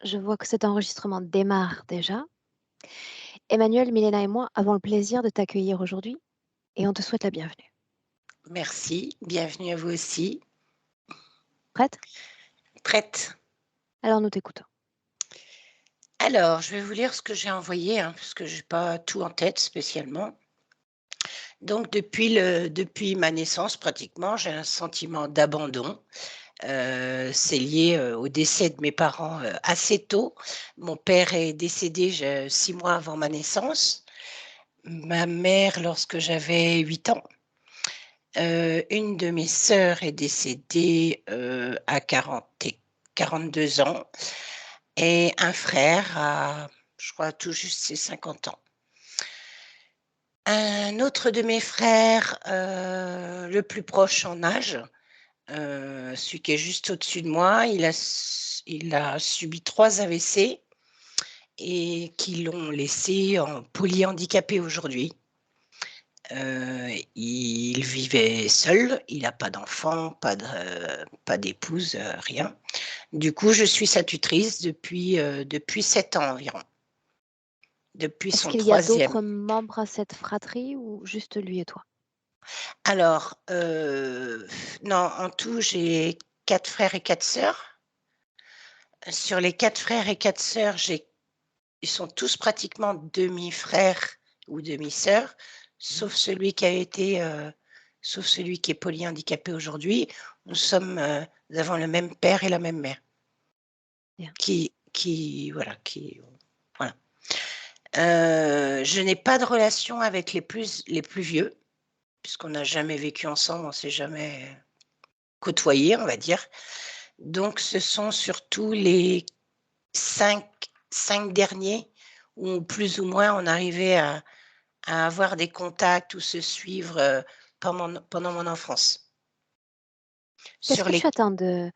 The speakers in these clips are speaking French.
je vois que cet enregistrement démarre déjà. Emmanuel, Milena et moi avons le plaisir de t'accueillir aujourd'hui et on te souhaite la bienvenue. Merci, bienvenue à vous aussi. Prête? Prête? Alors nous t'écoutons. Alors, je vais vous lire ce que j'ai envoyé, parce que je n'ai pas tout en tête spécialement. Donc, depuis ma naissance, pratiquement, j'ai un sentiment d'abandon. C'est lié au décès de mes parents assez tôt. Mon père est décédé 6 mois avant ma naissance. Ma mère, lorsque j'avais 8 ans. Une de mes sœurs est décédée à 42 ans. Et un frère à, je crois, tout juste ses 50 ans. Un autre de mes frères, le plus proche en âge, celui qui est juste au-dessus de moi, il a subi 3 AVC et qui l'ont laissé en polyhandicapé aujourd'hui. Il vivait seul, il n'a pas d'enfant, pas d'épouse, rien. Du coup, je suis sa tutrice depuis 7 ans environ. Depuis Est-ce son qu'il y a 3e. d'autres membres à cette fratrie ou juste lui et toi? Alors, non, en tout, j'ai 4 frères et 4 sœurs. Sur les 4 frères et 4 sœurs, ils sont tous pratiquement demi-frères ou demi-sœurs, sauf celui qui est polyhandicapé aujourd'hui. Nous avons le même père et la même mère. Bien. Voilà. Je n'ai pas de relation avec les plus vieux, puisqu'on n'a jamais vécu ensemble, on s'est jamais côtoyés, on va dire. Donc, ce sont surtout les 5 derniers où plus ou moins on arrivait à avoir des contacts ou se suivre pendant mon enfance. Qu'est-ce Sur que tu les attends de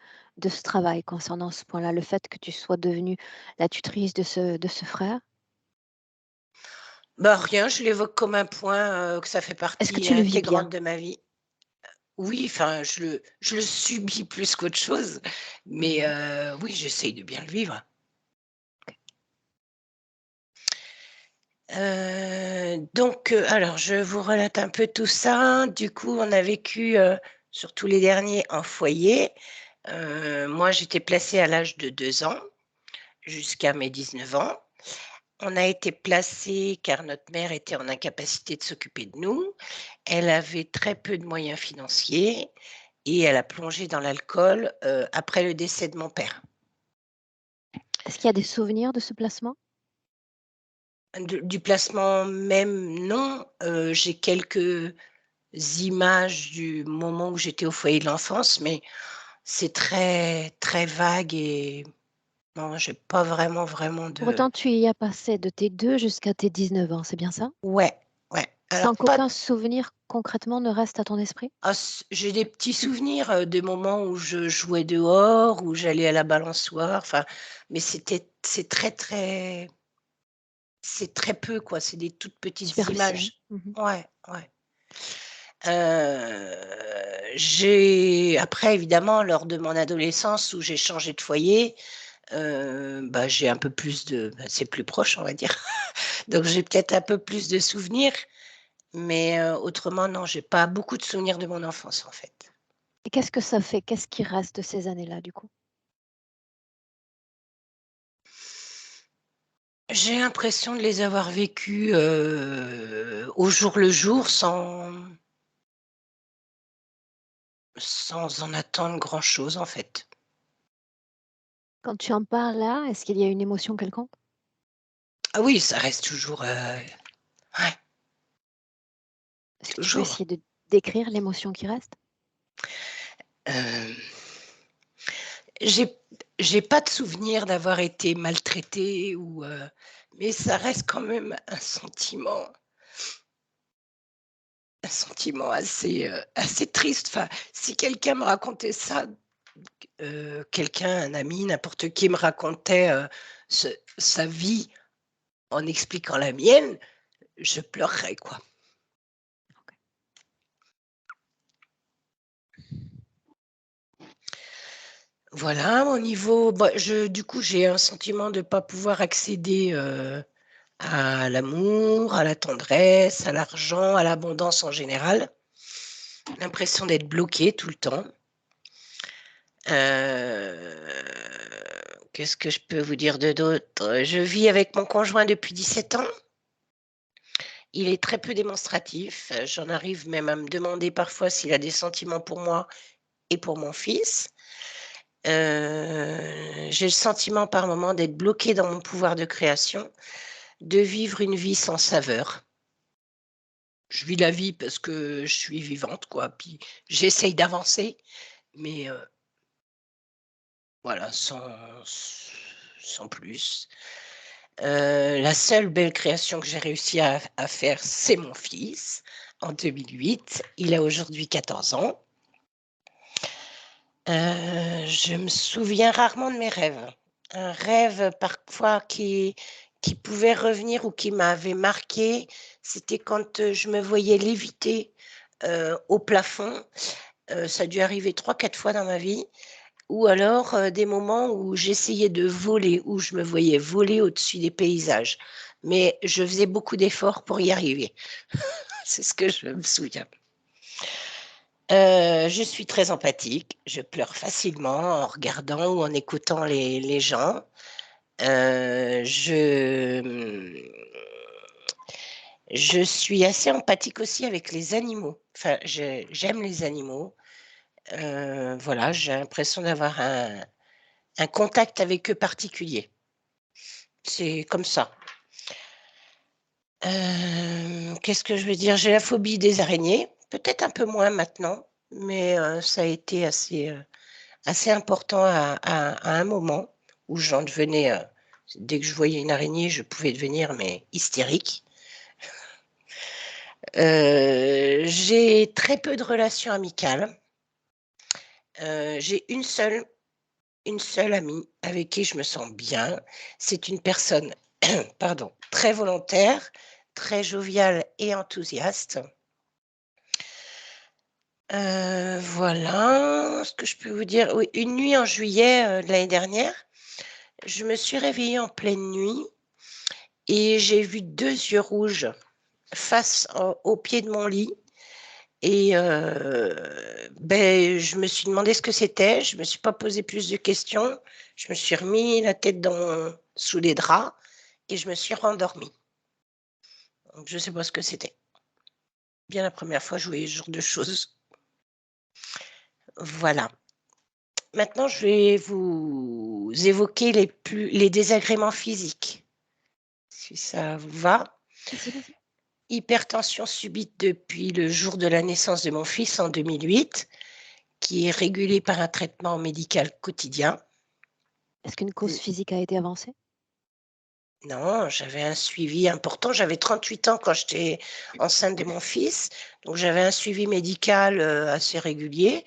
ce travail concernant ce point-là, le fait que tu sois devenue la tutrice de ce frère? Rien, je l'évoque comme un point, que ça fait Est-ce que partie tu le vis bien? intégrante de ma vie. Oui, enfin, je le subis plus qu'autre chose, mais Mmh. oui, j'essaye de bien le vivre. Donc, alors je vous relate un peu tout ça. Du coup, on a vécu, surtout les derniers, en foyer. Moi, j'étais placée à l'âge de 2 ans, jusqu'à mes 19 ans. On a été placés car notre mère était en incapacité de s'occuper de nous. Elle avait très peu de moyens financiers et elle a plongé dans l'alcool, après le décès de mon père. Est-ce qu'il y a des souvenirs de ce placement? Du placement même, non, j'ai quelques images du moment où j'étais au foyer de l'enfance, mais c'est très, très vague et non, j'ai pas vraiment Pour de autant, tu y as passé de tes 2 jusqu'à tes 19 ans, c'est bien ça? ouais, ouais. Alors Sans pas qu'aucun souvenir concrètement ne reste à ton esprit? j'ai des petits souvenirs, des moments où je jouais dehors, où j'allais à la balançoire, enfin, mais c'est très peu quoi, c'est des toutes petites Superficiel. images. Mmh. Ouais, ouais. J'ai après évidemment lors de mon adolescence où j'ai changé de foyer, j'ai un peu plus c'est plus proche on va dire. Donc j'ai peut-être un peu plus de souvenirs, mais autrement non, j'ai pas beaucoup de souvenirs de mon enfance en fait. Et qu'est-ce que ça fait? Qu'est-ce qui reste de ces années-là, du coup? J'ai l'impression de les avoir vécues, au jour le jour sans en attendre grand chose en fait. Quand tu en parles là, est-ce qu'il y a une émotion quelconque? Ah oui, ça reste toujours, ouais, Est-ce que tu peux toujours. essayer de décrire l'émotion qui reste? Hem, j'ai j'ai pas de souvenir d'avoir été maltraitée mais ça reste quand même un sentiment assez triste. Enfin, si quelqu'un me racontait ça, un ami, n'importe qui me racontait, ce sa vie en expliquant la mienne, je pleurerais, quoi. Voilà, mon niveau, bah, du coup, j'ai un sentiment de ne pas pouvoir accéder à l'amour, à la tendresse, à l'argent, à l'abondance en général. L'impression d'être bloquée tout le temps. Qu'est-ce que je peux vous dire de d'autre? Je vis avec mon conjoint depuis 17 ans. Il est très peu démonstratif. J'en arrive même à me demander parfois s'il a des sentiments pour moi et pour mon fils. J'ai le sentiment par moment d'être bloquée dans mon pouvoir de création, de vivre une vie sans saveur. Je vis la vie parce que je suis vivante, quoi, puis j'essaye d'avancer, mais voilà, sans plus. La seule belle création que j'ai réussi à faire, c'est mon fils, en 2008. Il a aujourd'hui 14 ans. Je me souviens rarement de mes rêves. Un rêve parfois qui pouvait revenir ou qui m'avait marqué, c'était quand, je me voyais léviter, au plafond. Ça a dû arriver 3-4 fois dans ma vie, ou alors, des moments où j'essayais de voler, où je me voyais voler au-dessus des paysages. Mais je faisais beaucoup d'efforts pour y arriver. C'est ce que je me souviens. Je suis très empathique, je pleure facilement en regardant ou en écoutant les gens. Je suis assez empathique aussi avec les animaux. Enfin, j'aime les animaux. Voilà, j'ai l'impression d'avoir un contact avec eux particulier. C'est comme ça. Qu'est-ce que je veux dire? J'ai la phobie des araignées, peut-être un peu moins maintenant, mais ça a été assez important à un moment où j'en devenais, dès que je voyais une araignée, je pouvais devenir mais hystérique. J'ai très peu de relations amicales. J'ai une seule amie avec qui je me sens bien. C'est une personne, pardon, très volontaire, très joviale et enthousiaste. Voilà ce que je peux vous dire. Oui, une nuit en juillet, de l'année dernière, je me suis réveillée en pleine nuit et j'ai vu 2 yeux rouges au pied de mon lit et je me suis demandé ce que c'était. Je me suis pas posé plus de questions. Je me suis remis la tête sous les draps et je me suis rendormie. Donc je sais pas ce que c'était. Bien la première fois que je voyais ce genre de choses. Voilà. Maintenant, je vais vous évoquer les désagréments physiques, si ça vous va. Vas-y. Hypertension subite depuis le jour de la naissance de mon fils en 2008, qui est régulée par un traitement médical quotidien. Est-ce qu'une cause physique a été avancée? Non, j'avais un suivi important. J'avais 38 ans quand j'étais enceinte de mon fils, donc j'avais un suivi médical assez régulier.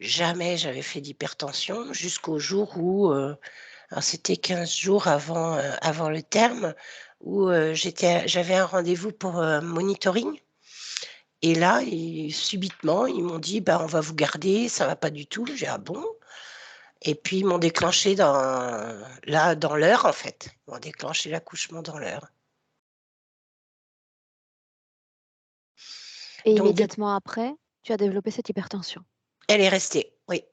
Jamais j'avais fait d'hypertension jusqu'au jour où, alors c'était 15 jours avant le terme, où j'avais un rendez-vous pour monitoring. Et là, subitement, ils m'ont dit: «Bah, on va vous garder, ça va pas du tout». J'ai dit: «Ah bon?» Et puis ils m'ont déclenché dans l'heure, en fait. Ils m'ont déclenché l'accouchement dans l'heure. Et Donc de immédiatement après, tu as développé cette hypertension? Elle est restée, oui,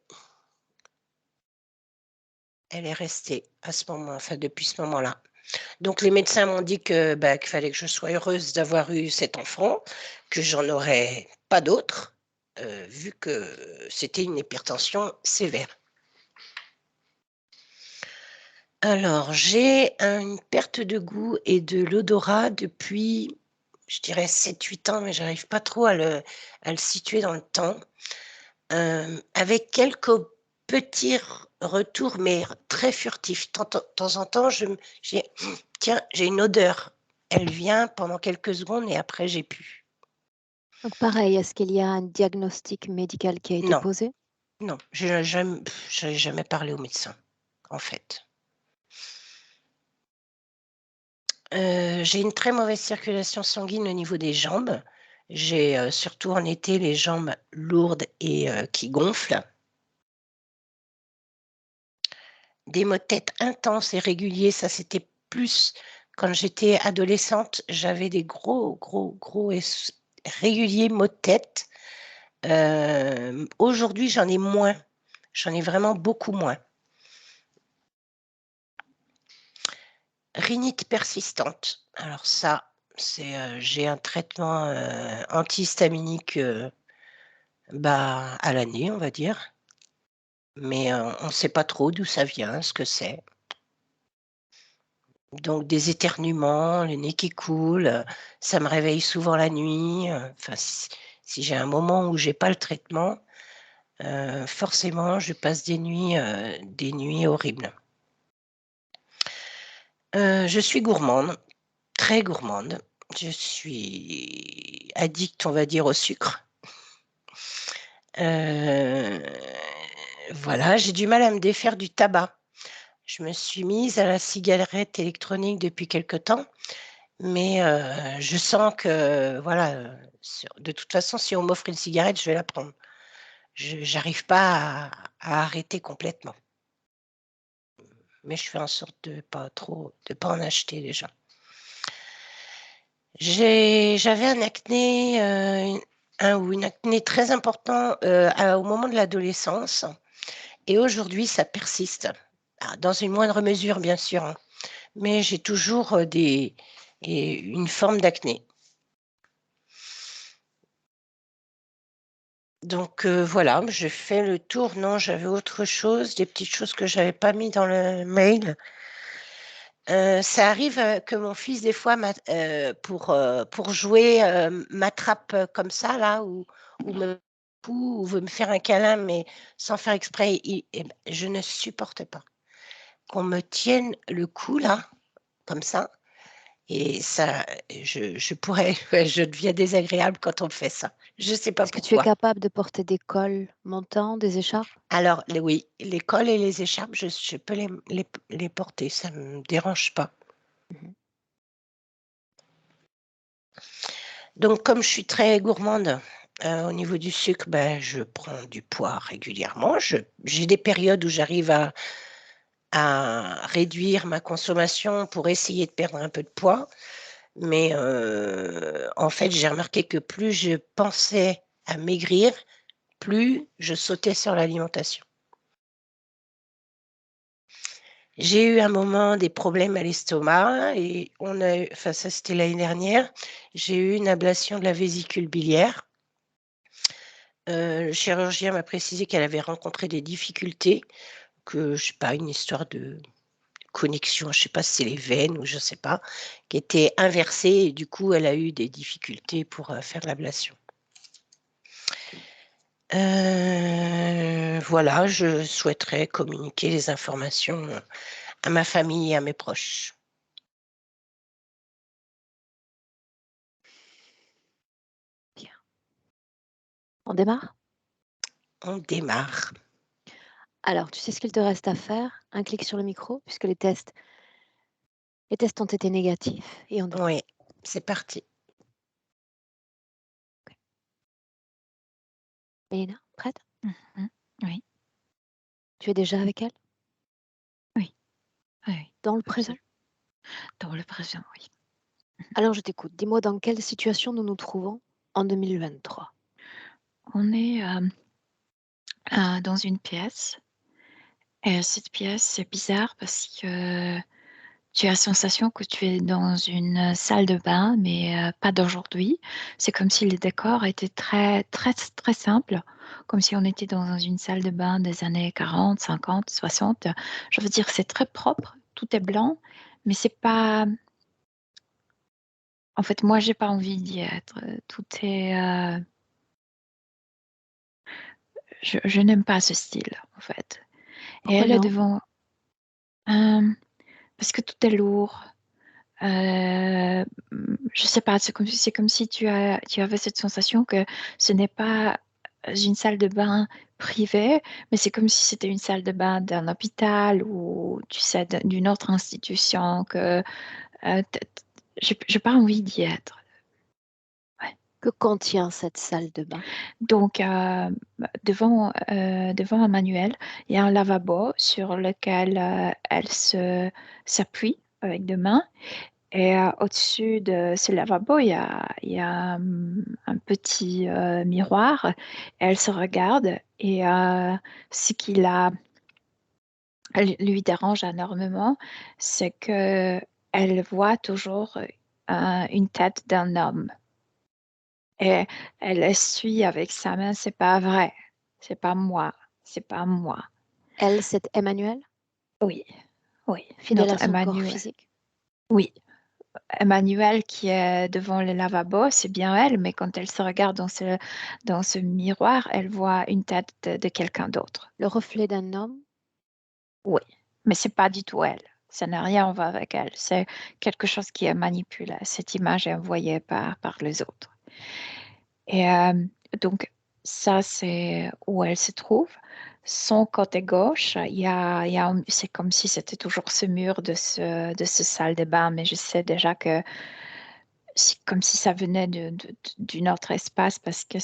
elle est restée à ce moment, enfin depuis ce moment-là. Donc les médecins m'ont dit qu'il fallait que je sois heureuse d'avoir eu cet enfant, que j'en aurais pas d'autre, vu que c'était une hypertension sévère. Alors j'ai une perte de goût et de l'odorat depuis, je dirais 7-8 ans, mais j'arrive pas trop à le situer dans le temps. Avec quelques petits retours, mais très furtifs. Temps en temps, j'ai tiens, j'ai une odeur. Elle vient pendant quelques secondes et après j'ai plus. Donc pareil, est-ce qu'il y a un diagnostic médical qui a été Non, posé? non, j'ai jamais parlé au médecin, en fait. J'ai une très mauvaise circulation sanguine au niveau des jambes. J'ai, surtout en été, les jambes lourdes et qui gonflent. des maux de tête intenses et réguliers. Ça, c'était plus quand j'étais adolescente. J'avais des gros, gros, gros et réguliers maux de tête. Aujourd'hui, j'en ai moins. J'en ai vraiment beaucoup moins. Rhinite persistante. Alors ça, j'ai un traitement antihistaminique à l'année, on va dire. Mais on ne sait pas trop d'où ça vient, ce que c'est. Donc des éternuements, le nez qui coule, ça me réveille souvent la nuit. Enfin, si j'ai un moment où j'ai pas le traitement, forcément, je passe des nuits horribles. Je suis gourmande, très gourmande. Je suis addict, on va dire, au sucre. Voilà, j'ai du mal à me défaire du tabac. Je me suis mise à la cigarette électronique depuis quelque temps, mais je sens que, voilà, de toute façon, si on m'offre une cigarette, je vais la prendre. Je n'arrive pas à arrêter complètement, mais je fais en sorte de pas en acheter déjà. J'avais un acné, une acné très important au moment de l'adolescence, et aujourd'hui, ça persiste. Dans une moindre mesure, bien sûr, hein, mais j'ai toujours une forme d'acné. Donc voilà, je fais le tour. Non, j'avais autre chose, des petites choses que j'avais pas mis dans le mail. Ça arrive que mon fils, des fois, pour jouer, m'attrape comme ça, là, ou veut me faire un câlin, mais sans faire exprès. Je ne supporte pas qu'on me tienne le cou, là, comme ça. Et ça, je pourrais, ouais, je deviens désagréable quand on me fait ça. Je ne sais pas Est-ce que tu es pourquoi. capable de porter des cols montants, des écharpes? Alors, oui, les cols et les écharpes, je peux les porter, ça ne me dérange pas. Mmh. Donc, comme je suis très gourmande au niveau du sucre, je prends du poids régulièrement. J'ai des périodes où j'arrive à réduire ma consommation pour essayer de perdre un peu de poids. Mais en fait, j'ai remarqué que plus je pensais à maigrir, plus je sautais sur l'alimentation. J'ai eu un moment des problèmes à l'estomac et enfin ça c'était l'année dernière, j'ai eu une ablation de la vésicule biliaire. Le chirurgien m'a précisé qu'elle avait rencontré des difficultés, que je sais pas, une histoire de connexion, je sais pas si c'est les veines ou je sais pas, qui étaient inversées et du coup elle a eu des difficultés pour, faire l'ablation. Voilà, je souhaiterais communiquer les informations, à ma famille et à mes proches. Bien. On démarre? On démarre. Alors, tu sais ce qu'il te reste à faire? Un clic sur le micro puisque les tests ont été négatifs et on démarre. Oui, c'est parti. OK. Mélina, prête? Mmh. Oui, Tu es déjà avec elle? oui, oui, Dans le présent? absolument. Dans le présent, oui. Alors je t'écoute. Dis-moi dans quelle situation nous nous trouvons en 2023? On est, dans une pièce et cette pièce, c'est bizarre parce que tu as la sensation que tu es dans une salle de bain, mais pas d'aujourd'hui. C'est comme si le décor était très, très, très simple, comme si on était dans une salle de bain des années 40, 50, 60. Je veux dire, c'est très propre, tout est blanc, mais c'est pas en fait, moi, j'ai pas envie d'y être. Tout est, je n'aime pas ce style, en fait. Et Pourquoi elle est non? devant, hem, parce que tout est lourd. Je sais pas, c'est comme si tu avais cette sensation que ce n'est pas une salle de bain privée, mais c'est comme si c'était une salle de bain d'un hôpital ou tu sais, d'une autre institution que, t t j'ai pas envie d'y être. Ouais. Que contient cette salle de bain? Donc, devant Emmanuel, il y a un lavabo sur lequel s'appuie avec deux mains. Et au-dessus de ce lavabo, il y a un petit miroir. Elle se regarde et ce qui lui dérange énormément, c'est que elle voit toujours une tête d'un homme. Et elle essuie avec sa main, c'est pas vrai, c'est pas moi, c'est pas moi. Elle, c'est Emmanuel, Oui, oui, fidèle à notre son corps Emmanuel. physique. Oui, Emmanuel qui est devant le lavabo, c'est bien elle, mais quand elle se regarde dans ce miroir, elle voit une tête de quelqu'un d'autre. Le reflet d'un homme. Oui, mais c'est pas du tout elle. Ça n'a rien à voir avec elle. C'est quelque chose qui est manipulé. Cette image est envoyée par les autres. Et donc, ça, c'est où elle se trouve. Son côté gauche, c'est comme si c'était toujours ce mur de ce salle de bain, mais je sais déjà que c'est comme si ça venait d'un autre espace parce que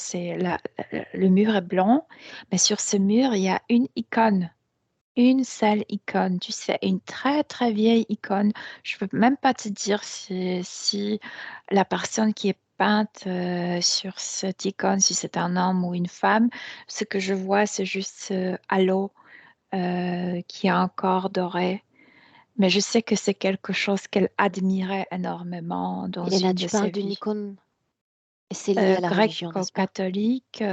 le mur est blanc, mais sur ce mur, il y a une icône. Une seule icône, tu sais, une très très vieille icône. Je ne peux même pas te dire si la personne qui est peinte sur cette icône, si c'est un homme ou une femme. Ce que je vois, c'est juste ce halo qui est encore doré. Mais je sais que c'est quelque chose qu'elle admirait énormément dans Elena, une de tu ses parles d'une vies. ocône et c'est lié à la religion, n'est-ce pas? Gréco-catholique,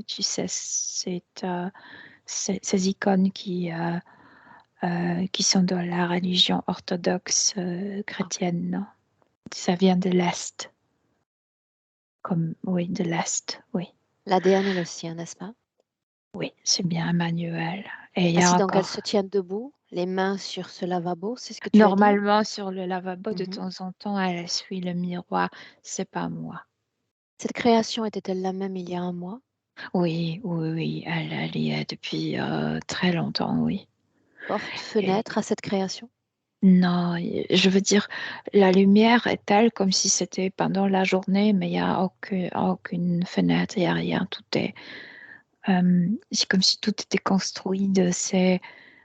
tu sais, ces icônes qui sont dans la religion orthodoxe Ah, chrétienne, non? Ça vient de l'Est. Oui, de l'Est, oui. l'ADN est le sien, n'est-ce pas? Oui, c'est bien Emmanuel. Et il y a Ainsi donc, elle encore, se tient debout, les mains sur ce lavabo, c'est ce que tu as dit? normalement, sur le lavabo, de Mhm. temps en temps, elle essuie le miroir. C'est pas moi. Cette création était-elle la même il y a un mois? Oui, oui, oui, elle y est depuis très longtemps, oui. Porte, Et fenêtre à cette création? non, je veux dire, la lumière est telle comme si c'était pendant la journée, mais il n'y a aucune fenêtre, il n'y a rien. C'est comme si tout était construit de ces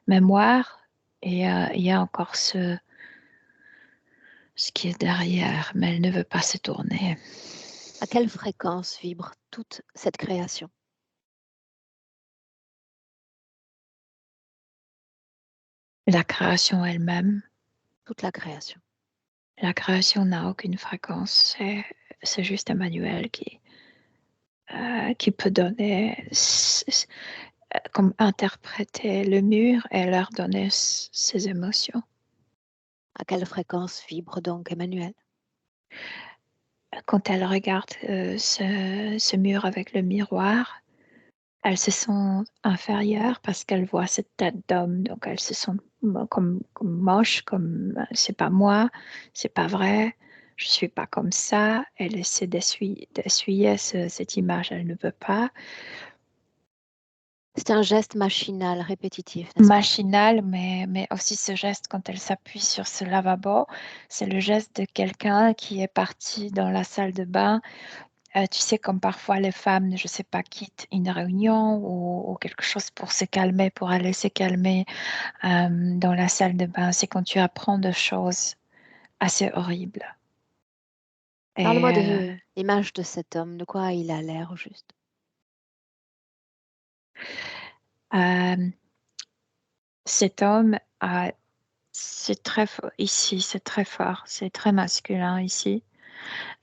mémoires et il y a encore ce qui est derrière, mais elle ne veut pas se tourner. À quelle fréquence vibre toute cette création? La création elle-même, Toute la création. la création n'a aucune fréquence, c'est juste Emmanuel qui peut donner, comme interpréter le mur et leur donner ses émotions. À quelle fréquence vibre donc Emmanuel? Quand elle regarde ce mur avec le miroir, elle se sent inférieure parce qu'elle voit cette tête d'homme, donc elle se sent comme moche, comme c'est pas moi, c'est pas vrai, je suis pas comme ça. Elle essaie d'essuyer cette image, elle ne veut pas. C'est un geste machinal, répétitif, n'est-ce pas? Machinal, mais aussi ce geste quand elle s'appuie sur ce lavabo, c'est le geste de quelqu'un qui est parti dans la salle de bain. Tu sais, comme parfois les femmes, je ne sais pas, quittent une réunion ou quelque chose pour se calmer, pour aller se calmer dans la salle de bain. C'est quand tu apprends des choses assez horribles. Et Parle-moi de l'image de cet homme, de quoi il a l'air au juste. euh, cet homme, c'est très fort ici, c'est très fort, c'est très masculin ici.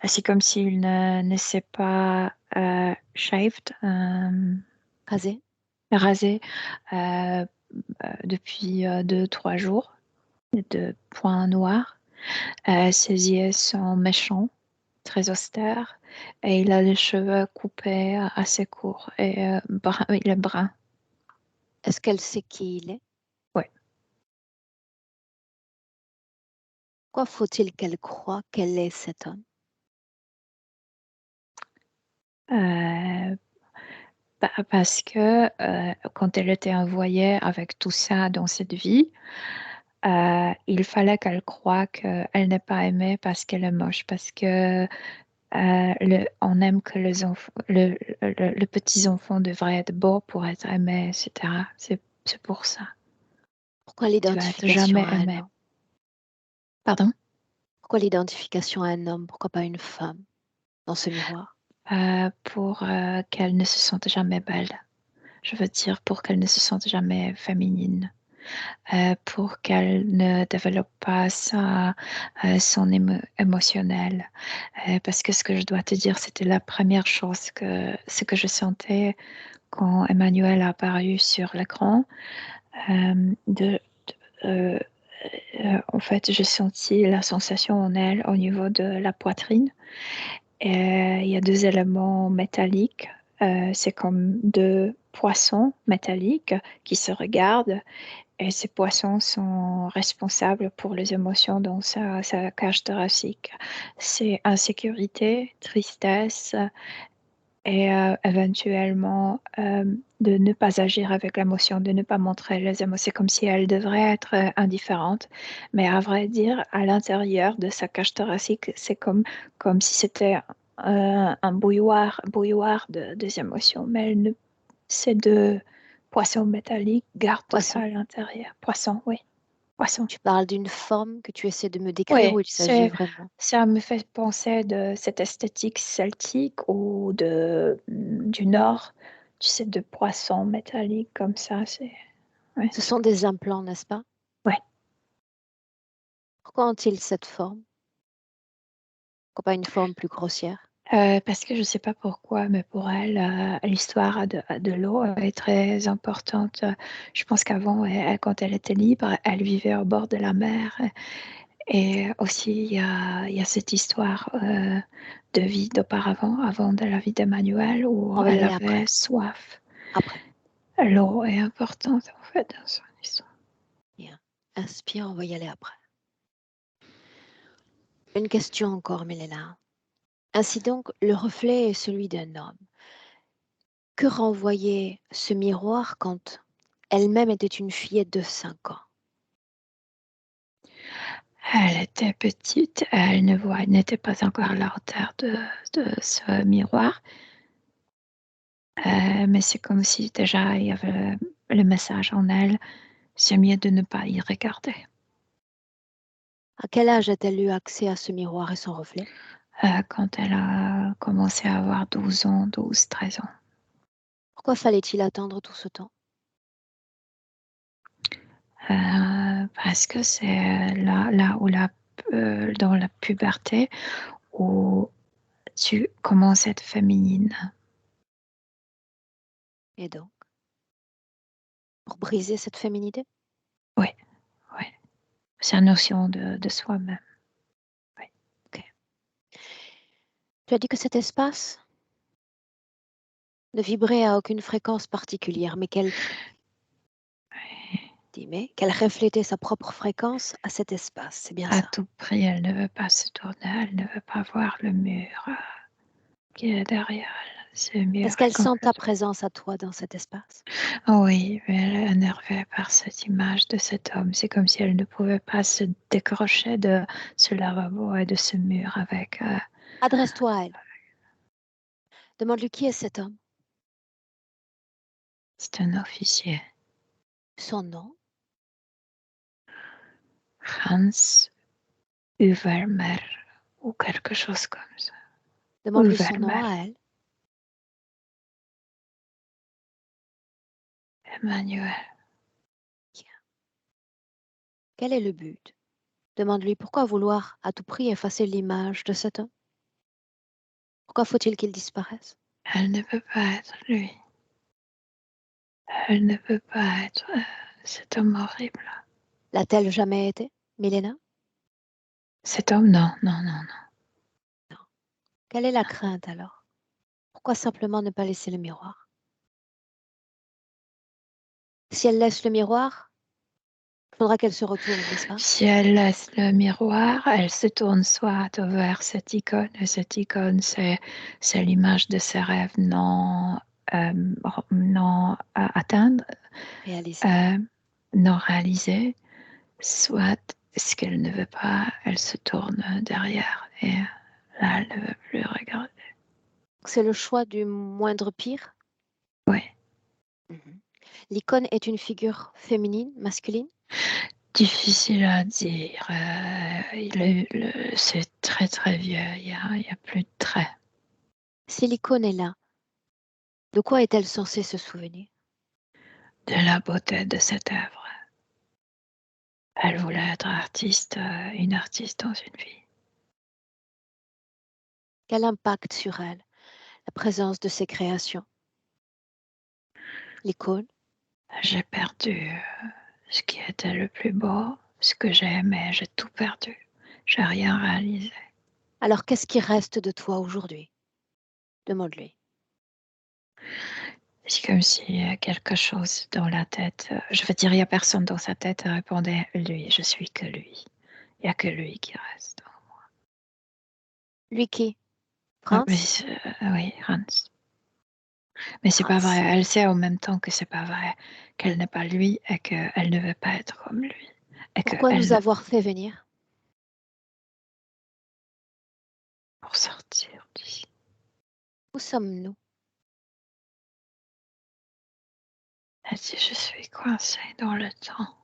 C'est comme s'il ne s'est pas shaved, Rasé? rasé depuis 2, 3 jours, de points noirs. Ses yeux sont méchants, très austères, et il a les cheveux coupés assez courts et il est brun. Est-ce qu'elle sait qui il est? Ouais. Quoi faut-il qu'elle croie qu'elle est cet homme? Euh, Parce que quand elle était envoyée avec tout ça dans cette vie, il fallait qu'elle croie qu'elle n'est pas aimée parce qu'elle est moche, parce que on aime que le petit enfant devrait être beau pour être aimé, etc. C'est pour ça. Pourquoi Tu vas être l'identification jamais à un aimé. homme? Pardon? Pourquoi l'identification à un homme? Pourquoi pas une femme dans ce miroir? Pour qu'elle ne se sente jamais belle. Je veux dire, pour qu'elle ne se sente jamais féminine. Pour qu'elle ne développe pas son émotionnel. Parce que ce que je dois te dire, c'était la première chose ce que je sentais quand Emmanuel a apparu sur l'écran. En fait, j'ai senti la sensation en elle au niveau de la poitrine. Et il y a 2 éléments métalliques. C'est comme 2 poissons métalliques qui se regardent. Et ces poissons sont responsables pour les émotions dans sa cage thoracique. C'est insécurité, tristesse et éventuellement de ne pas agir avec l'émotion, de ne pas montrer les émotions. C'est comme si elle devrait être indifférente. Mais à vrai dire, à l'intérieur de sa cage thoracique, c'est comme si c'était un bouilloire des émotions. Mais elle ne, ces 2 poissons métalliques gardent tout ça Poisson. à l'intérieur. Poisson, oui. Poisson. Tu parles d'une forme que tu essaies de me décrire Oui, ou il s'agit vraiment? ça me fait penser de cette esthétique celtique ou du Nord, tu sais, de poissons métalliques comme ça. Ouais. Ce sont des implants, n'est-ce pas? Ouais. Pourquoi ont-ils cette forme? Pourquoi pas une forme plus grossière? Parce que je ne sais pas pourquoi, mais pour elle, l'histoire de l'eau est très importante. Je pense qu'avant, quand elle était libre, elle vivait au bord de la mer. Et aussi, il y a cette histoire de vie d'auparavant, avant de la vie d'Emmanuel, où On va y elle aller avait après. soif. Après. L'eau est importante, en fait, dans son histoire. Bien. Inspire, on va y aller après. Une question encore, Milena. Ainsi donc, le reflet est celui d'un homme. Que renvoyait ce miroir quand elle-même était une fillette de 5 ans? Elle était petite, elle n'était pas encore à la hauteur de ce miroir. Mais c'est comme si déjà il y avait le message en elle, c'est mieux de ne pas y regarder. À quel âge a-t-elle eu accès à ce miroir et son reflet? Quand elle a commencé à avoir 12 ans, 12, 13 ans. Pourquoi fallait-il attendre tout ce temps? Parce que c'est là où dans la puberté où tu commences à être féminine. Et donc, pour briser cette féminité? Oui, oui. C'est une notion de soi-même. Oui. Ok. Tu as dit que cet espace ne vibrait à aucune fréquence particulière, mais qu'elle reflétait sa propre fréquence à cet espace. C'est bien À ça. tout prix, elle ne veut pas se tourner, elle ne veut pas voir le mur qui est derrière elle. Ce mur Est-ce qu'elle est sent ta complètement... présence à toi dans cet espace? Oui, mais elle est énervée par cette image de cet homme. C'est comme si elle ne pouvait pas se décrocher de ce lavabo et de ce mur avec... Adresse-toi à elle. Demande-lui qui est cet homme, c'est un officier. son nom. Hans Uvermer ou quelque chose comme ça. Demande-lui son nom Uvermer, à elle. Emmanuel. Quel est le but? Demande-lui pourquoi vouloir à tout prix effacer l'image de cet homme? Pourquoi faut-il qu'il disparaisse? Elle ne peut pas être lui. Elle ne peut pas être cet homme horrible. L'a-t-elle jamais été, Milena? Cet homme, non, non, non, non. Non. Quelle est la crainte alors? Pourquoi simplement ne pas laisser le miroir? Si elle laisse le miroir, il faudra qu'elle se retourne, n'est-ce pas? Si elle laisse le miroir, elle se tourne soit vers cette icône, et cette icône, c'est l'image de ses rêves non atteints, Réaliser. non réalisés, soit ce qu'elle ne veut pas, elle se tourne derrière et Là, elle ne veut plus regarder. C'est le choix du moindre pire. Oui. L'icône est une figure féminine, masculine? Difficile à dire. C'est très très vieux. Il y a plus de traits. Si l'icône est là, de quoi est-elle censée se souvenir? De la beauté de cette œuvre. Elle voulait être artiste, une artiste dans une vie. Quel impact sur elle, la présence de ces créations? L'icône? J'ai perdu ce qui était le plus beau, ce que j'aimais, j'ai tout perdu. J'ai rien réalisé. Alors qu'est-ce qui reste de toi aujourd'hui? Demande-lui. C'est comme s'il y a quelque chose dans la tête. Je veux dire, il n'y a personne dans sa tête. Elle répondait, lui, je suis que lui. Il n'y a que lui qui reste. Lui qui? Ah, Franz? oui, Hans. Mais c'est pas vrai. Franz. Elle sait en même temps que c'est pas vrai, qu'elle n'est pas lui et qu'elle ne veut pas être comme lui. Et Pourquoi qu'elle nous ne avoir fait venir? pour sortir d'ici. Où sommes-nous? Elle dit, je suis coincée dans le temps,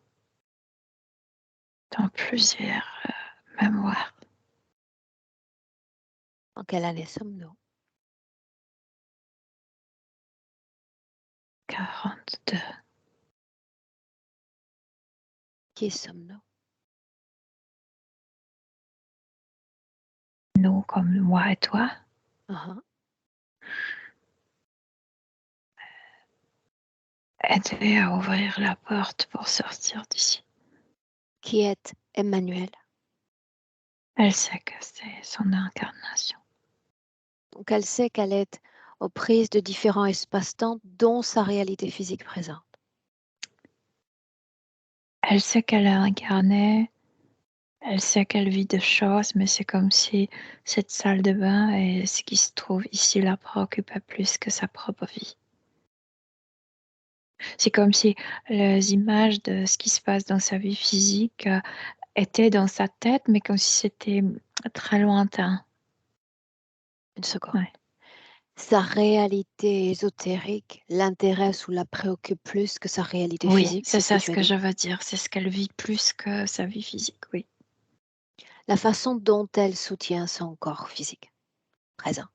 dans plusieurs mémoires. En quelle année sommes-nous? 42. Qui sommes-nous? Nous comme moi et toi. Uh-huh. Aider à ouvrir la porte pour sortir d'ici. Qui est Emmanuel? Elle sait que c'est son incarnation. Donc elle sait qu'elle est aux prises de différents espaces-temps, dont sa réalité physique présente. Elle sait qu'elle est incarnée, elle sait qu'elle vit des choses, mais c'est comme si cette salle de bain et ce qui se trouve ici la préoccupait plus que sa propre vie. C'est comme si les images de ce qui se passe dans sa vie physique étaient dans sa tête, mais comme si c'était très lointain. Une seconde. Ouais. Sa réalité ésotérique l'intéresse ou la préoccupe plus que sa réalité Oui, physique, c'est c'est ce que ça tu ce as que dit. je veux dire. C'est ce qu'elle vit plus que sa vie physique, oui. La façon dont elle soutient son corps physique présent.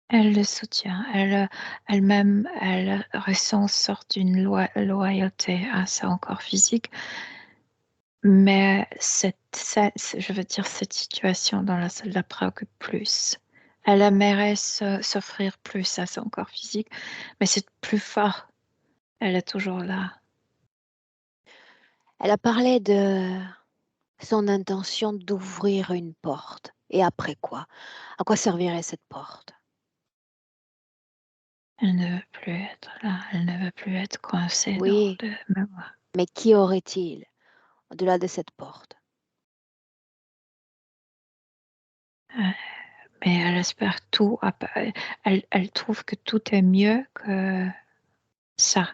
Elle le soutient. Elle-même, elle ressent une sorte d'une loyauté à son corps physique. Mais je veux dire, cette situation dans la salle la préoccupe plus. Elle aimerait s'offrir plus à son corps physique, mais c'est plus fort. Elle est toujours là. Elle a parlé de son intention d'ouvrir une porte. Et après quoi? À quoi servirait cette porte? Elle ne veut plus être là. Elle ne veut plus être coincée dans Oui, le mémoire. mais qui aurait-il au-delà de cette porte? Mais elle espère tout. Elle trouve que tout est mieux que ça.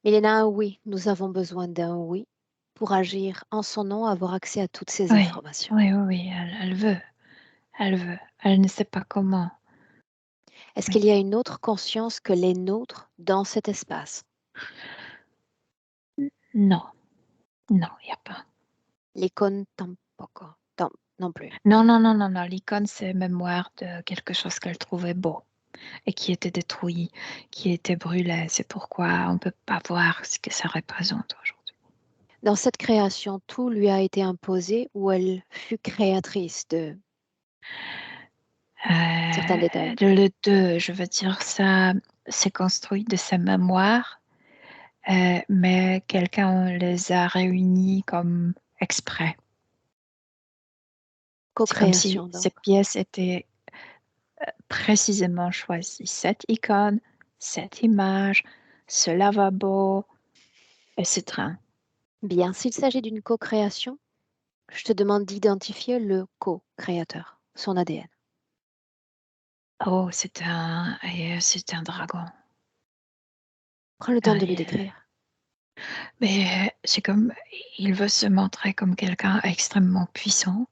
Milena, oui, nous avons besoin d'un oui pour agir en son nom, avoir accès à toutes ces Oui, informations. oui, oui, oui, elle veut. Elle veut. Elle ne sait pas comment. Est-ce Oui. qu'il y a une autre conscience que les nôtres dans cet espace? Non, non, il n'y a pas. L'icône tampoco, non plus. Non, non, non, non, non. L'icône, c'est mémoire de quelque chose qu'elle trouvait beau et qui était détruit, qui était brûlé. C'est pourquoi on ne peut pas voir ce que ça représente aujourd'hui. Dans cette création, tout lui a été imposé ou elle fut créatrice de certains détails? Le deux, je veux dire, ça c'est construit de sa mémoire, mais quelqu'un les a réunis comme exprès. C'est comme si Co-création, ces donc. pièces étaient précisément choisies. Cette icône, cette image, ce lavabo et ce train. Bien, s'il s'agit d'une co-création, je te demande d'identifier le co-créateur, son ADN. Oh, c'est un dragon. Prends le temps Ah, de le décrire. mais c'est comme, il veut se montrer comme quelqu'un extrêmement puissant,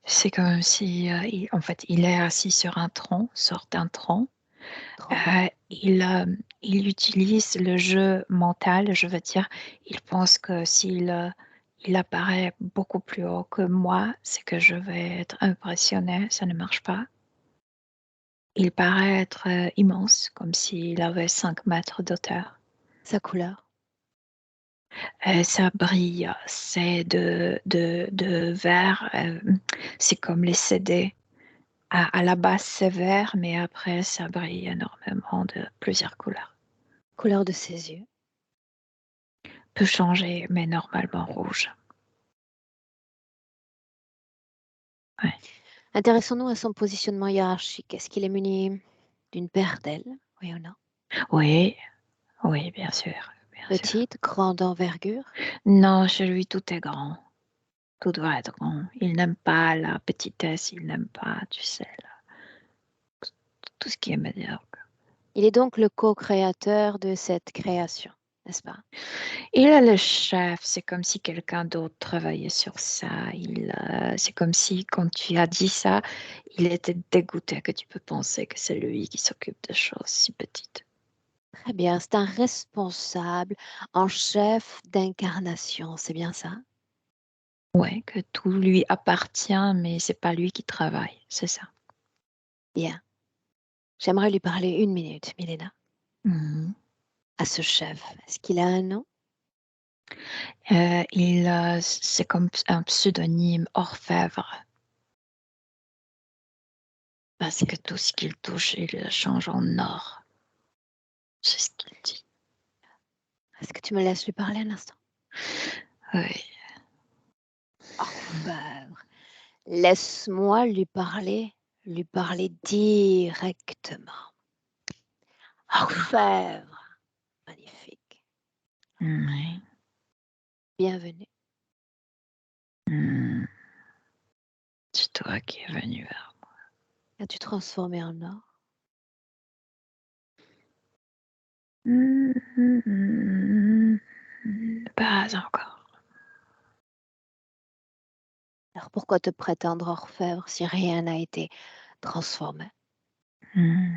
C'est comme si, en fait, il est assis sur un tronc, sorte d'un tronc. Trop bien. Il utilise le jeu mental, je veux dire, il pense que il apparaît beaucoup plus haut que moi, c'est que je vais être impressionnée, ça ne marche pas. Il paraît être, immense, comme s'il avait 5 mètres d'auteur. Sa couleur. Ça brille, c'est de vert, c'est comme les CD. À la base, c'est vert, mais après ça brille énormément de plusieurs couleurs. Couleur de ses yeux. Peut changer, mais normalement rouge. Ouais. Intéressons-nous à son positionnement hiérarchique. Est-ce qu'il est muni d'une paire d'ailes? Oui ou non? Oui, oui, bien sûr, bien sûr. Petite, grande envergure? Non, chez lui, tout est grand. Tout doit être grand. Il n'aime pas la petitesse, il n'aime pas, tu sais, tout ce qui est médiocre. Il est donc le co-créateur de cette création, n'est-ce pas? Il est le chef, c'est comme si quelqu'un d'autre travaillait sur ça. C'est comme si, quand tu as dit ça, il était dégoûté que tu peux penser que c'est lui qui s'occupe de choses si petites. Très bien, c'est un responsable en chef d'incarnation, c'est bien ça? Ouais, que tout lui appartient, mais c'est pas lui qui travaille, c'est ça. Bien. J'aimerais lui parler 1 minute, Milena, Mhm. à ce chef. Est-ce qu'il a un nom? C'est comme un pseudonyme orfèvre, parce que tout ce qu'il touche, il le change en or. C'est ce qu'il dit. Est-ce que tu me laisses lui parler un instant? Oui. Orfèvre. Laisse-moi lui parler directement. Orfèvre. Magnifique. Oui. Bienvenue. Hmm. C'est toi qui es venu vers moi. As-tu transformé en or? Pas encore. Alors pourquoi te prétendre orfèvre si rien n'a été transformé? Hmm.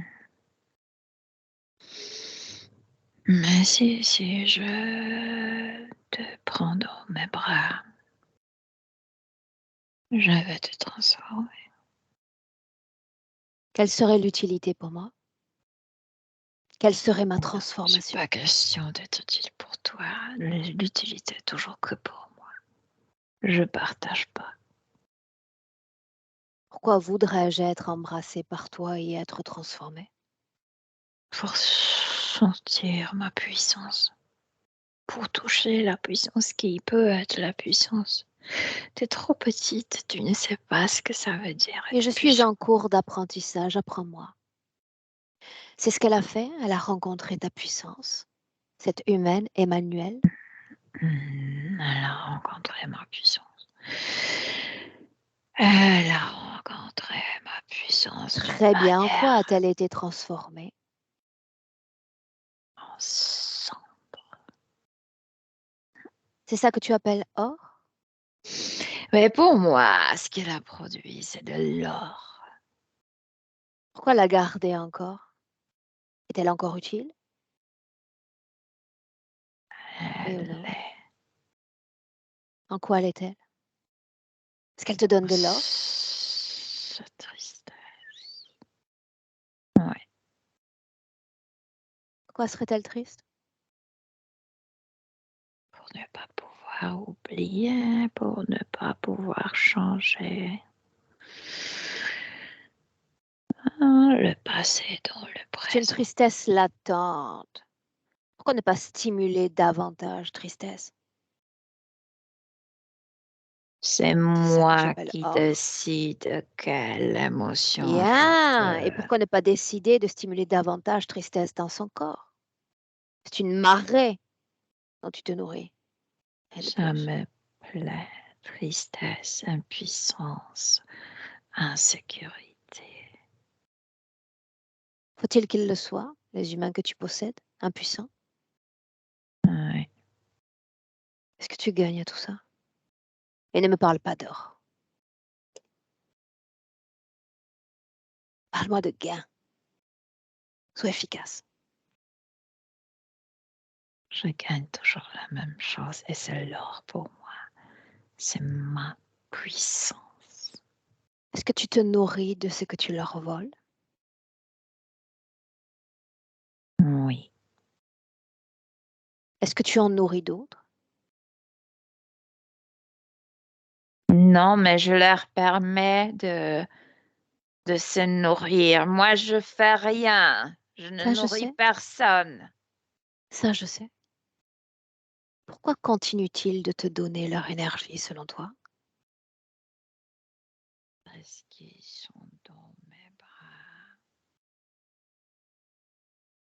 Mais si je te prends dans mes bras, je vais te transformer. Quelle serait l'utilité pour moi? Quelle serait ma C'est transformation? pas question d'être utile pour toi. L'utilité est toujours que pour moi. Je partage pas. Pourquoi voudrais-je être embrassée par toi et être transformée? Pour sentir ma puissance. Pour toucher la puissance qui peut être la puissance. T'es trop petite, tu ne sais pas ce que ça veut dire Et être je suis puissant. en cours d'apprentissage, apprends-moi. C'est ce qu'elle a fait, elle a rencontré ta puissance, cette humaine, Emmanuel. Elle a rencontré ma puissance. Elle a rencontré ma puissance d'une Très bien, en quoi manière a-t-elle été transformée? en sang. C'est ça que tu appelles or? Mais pour moi, ce qu'elle a produit, c'est de l'or. Pourquoi la garder encore? Est-elle encore utile? Oui ou Elle non? est En quoi l'est-elle? Est-ce qu'elle te donne de l'or? sa tristesse. Ouais, Pourquoi serait-elle triste? pour ne pas pouvoir oublier, pour ne pas pouvoir changer. Le passé dans le C'est une présent. tristesse latente. Pourquoi ne pas stimuler davantage tristesse? C'est C'est ça que moi j'appelle qui or. décide quelle émotion je Bien. Et veux. pourquoi ne pas décider de stimuler davantage tristesse dans son corps? C'est une marée dont tu te nourris. Rien de Ça plus. me plaît. Tristesse, impuissance, insécurité. Faut-il qu'ils le soient, les humains que tu possèdes, impuissants? Ouais. Est-ce que tu gagnes à tout ça? Et ne me parle pas d'or. Parle-moi de gain. Sois efficace. Je gagne toujours la même chose et c'est l'or pour moi. C'est ma puissance. Est-ce que tu te nourris de ce que tu leur voles? Oui. Est-ce que tu en nourris d'autres? Non, mais je leur permets de se nourrir. Moi, je fais rien. Je ne Ça, je nourris sais. personne. Ça, je sais. Pourquoi continuent-ils de te donner leur énergie selon toi? Parce qu'ils sont dans mes bras.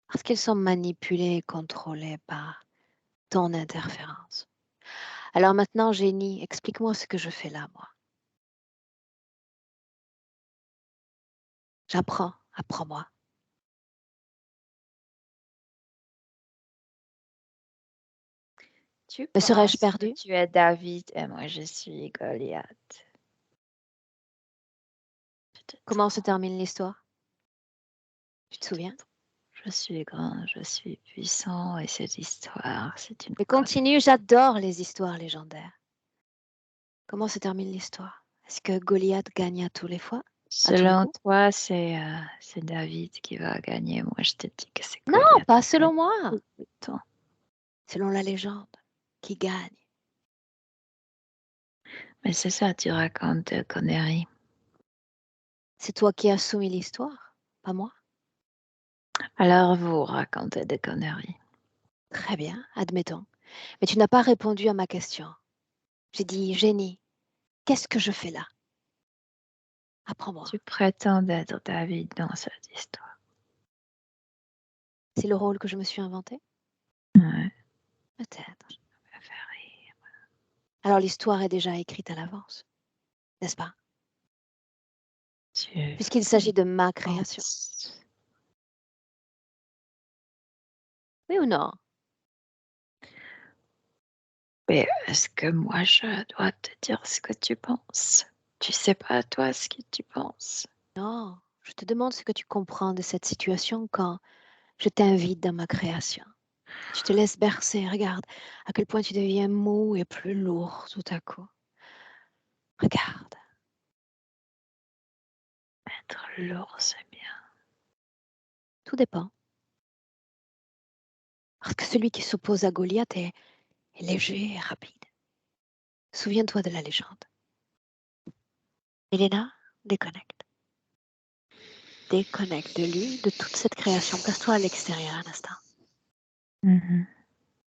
Parce qu'ils sont manipulés et contrôlés par ton interférence. Alors maintenant, génie, explique-moi ce que je fais là, moi. J'apprends, apprends-moi. Tu Me serais-je penses que perdue? tu es David et moi je suis Goliath. Comment se termine l'histoire? Tu te souviens? Je suis grand, je suis puissant et cette histoire, c'est une Mais conne. continue, j'adore les histoires légendaires. Comment se termine l'histoire? Est-ce que Goliath gagne à tous les fois? À tous les Selon coups? toi, c'est David qui va gagner. Moi, je te dis que c'est Non, Goliath pas qui gagne selon moi. tout le temps. Selon la légende, qui gagne? Mais c'est ça, tu racontes des conneries. C'est toi qui as soumis l'histoire, pas moi. Alors vous racontez des conneries. Très bien, admettons. Mais tu n'as pas répondu à ma question. J'ai dit, génie, qu'est-ce que je fais là? Apprends-moi. Tu prétends être David dans cette histoire. C'est le rôle que je me suis inventé? Ouais, Peut-être. ça me fait rire. Alors l'histoire est déjà écrite à l'avance, n'est-ce pas? Tu Puisqu'il s'agit de ma création. penses. Oui ou non? Mais est-ce que moi, je dois te dire ce que tu penses? Tu sais pas, toi, ce que tu penses. Non, je te demande ce que tu comprends de cette situation quand je t'invite dans ma création. Tu te laisses bercer, regarde à quel point tu deviens mou et plus lourd tout à coup. Regarde. Être lourd, c'est bien. Tout dépend. Parce que celui qui s'oppose à Goliath est léger et rapide. Souviens-toi de la légende. Elena, déconnecte. Déconnecte de lui, de toute cette création. Place-toi à l'extérieur un instant. Mhm.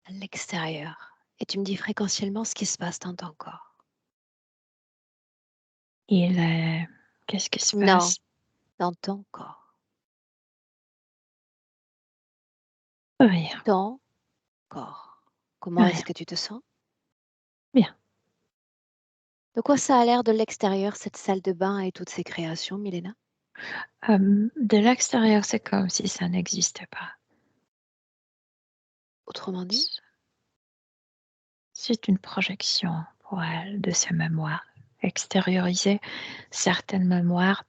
À l'extérieur. Et tu me dis fréquentiellement ce qui se passe dans ton corps. Il est... Qu'est-ce qui se Non, passe? dans ton corps. Rien, Ton corps. Comment est-ce rien, que tu te sens? bien. De quoi ça a l'air de l'extérieur, cette salle de bain et toutes ces créations, Milena? De l'extérieur, c'est comme si ça n'existait pas. Autrement dit? C'est une projection pour elle de ses mémoires. Extérioriser certaines mémoires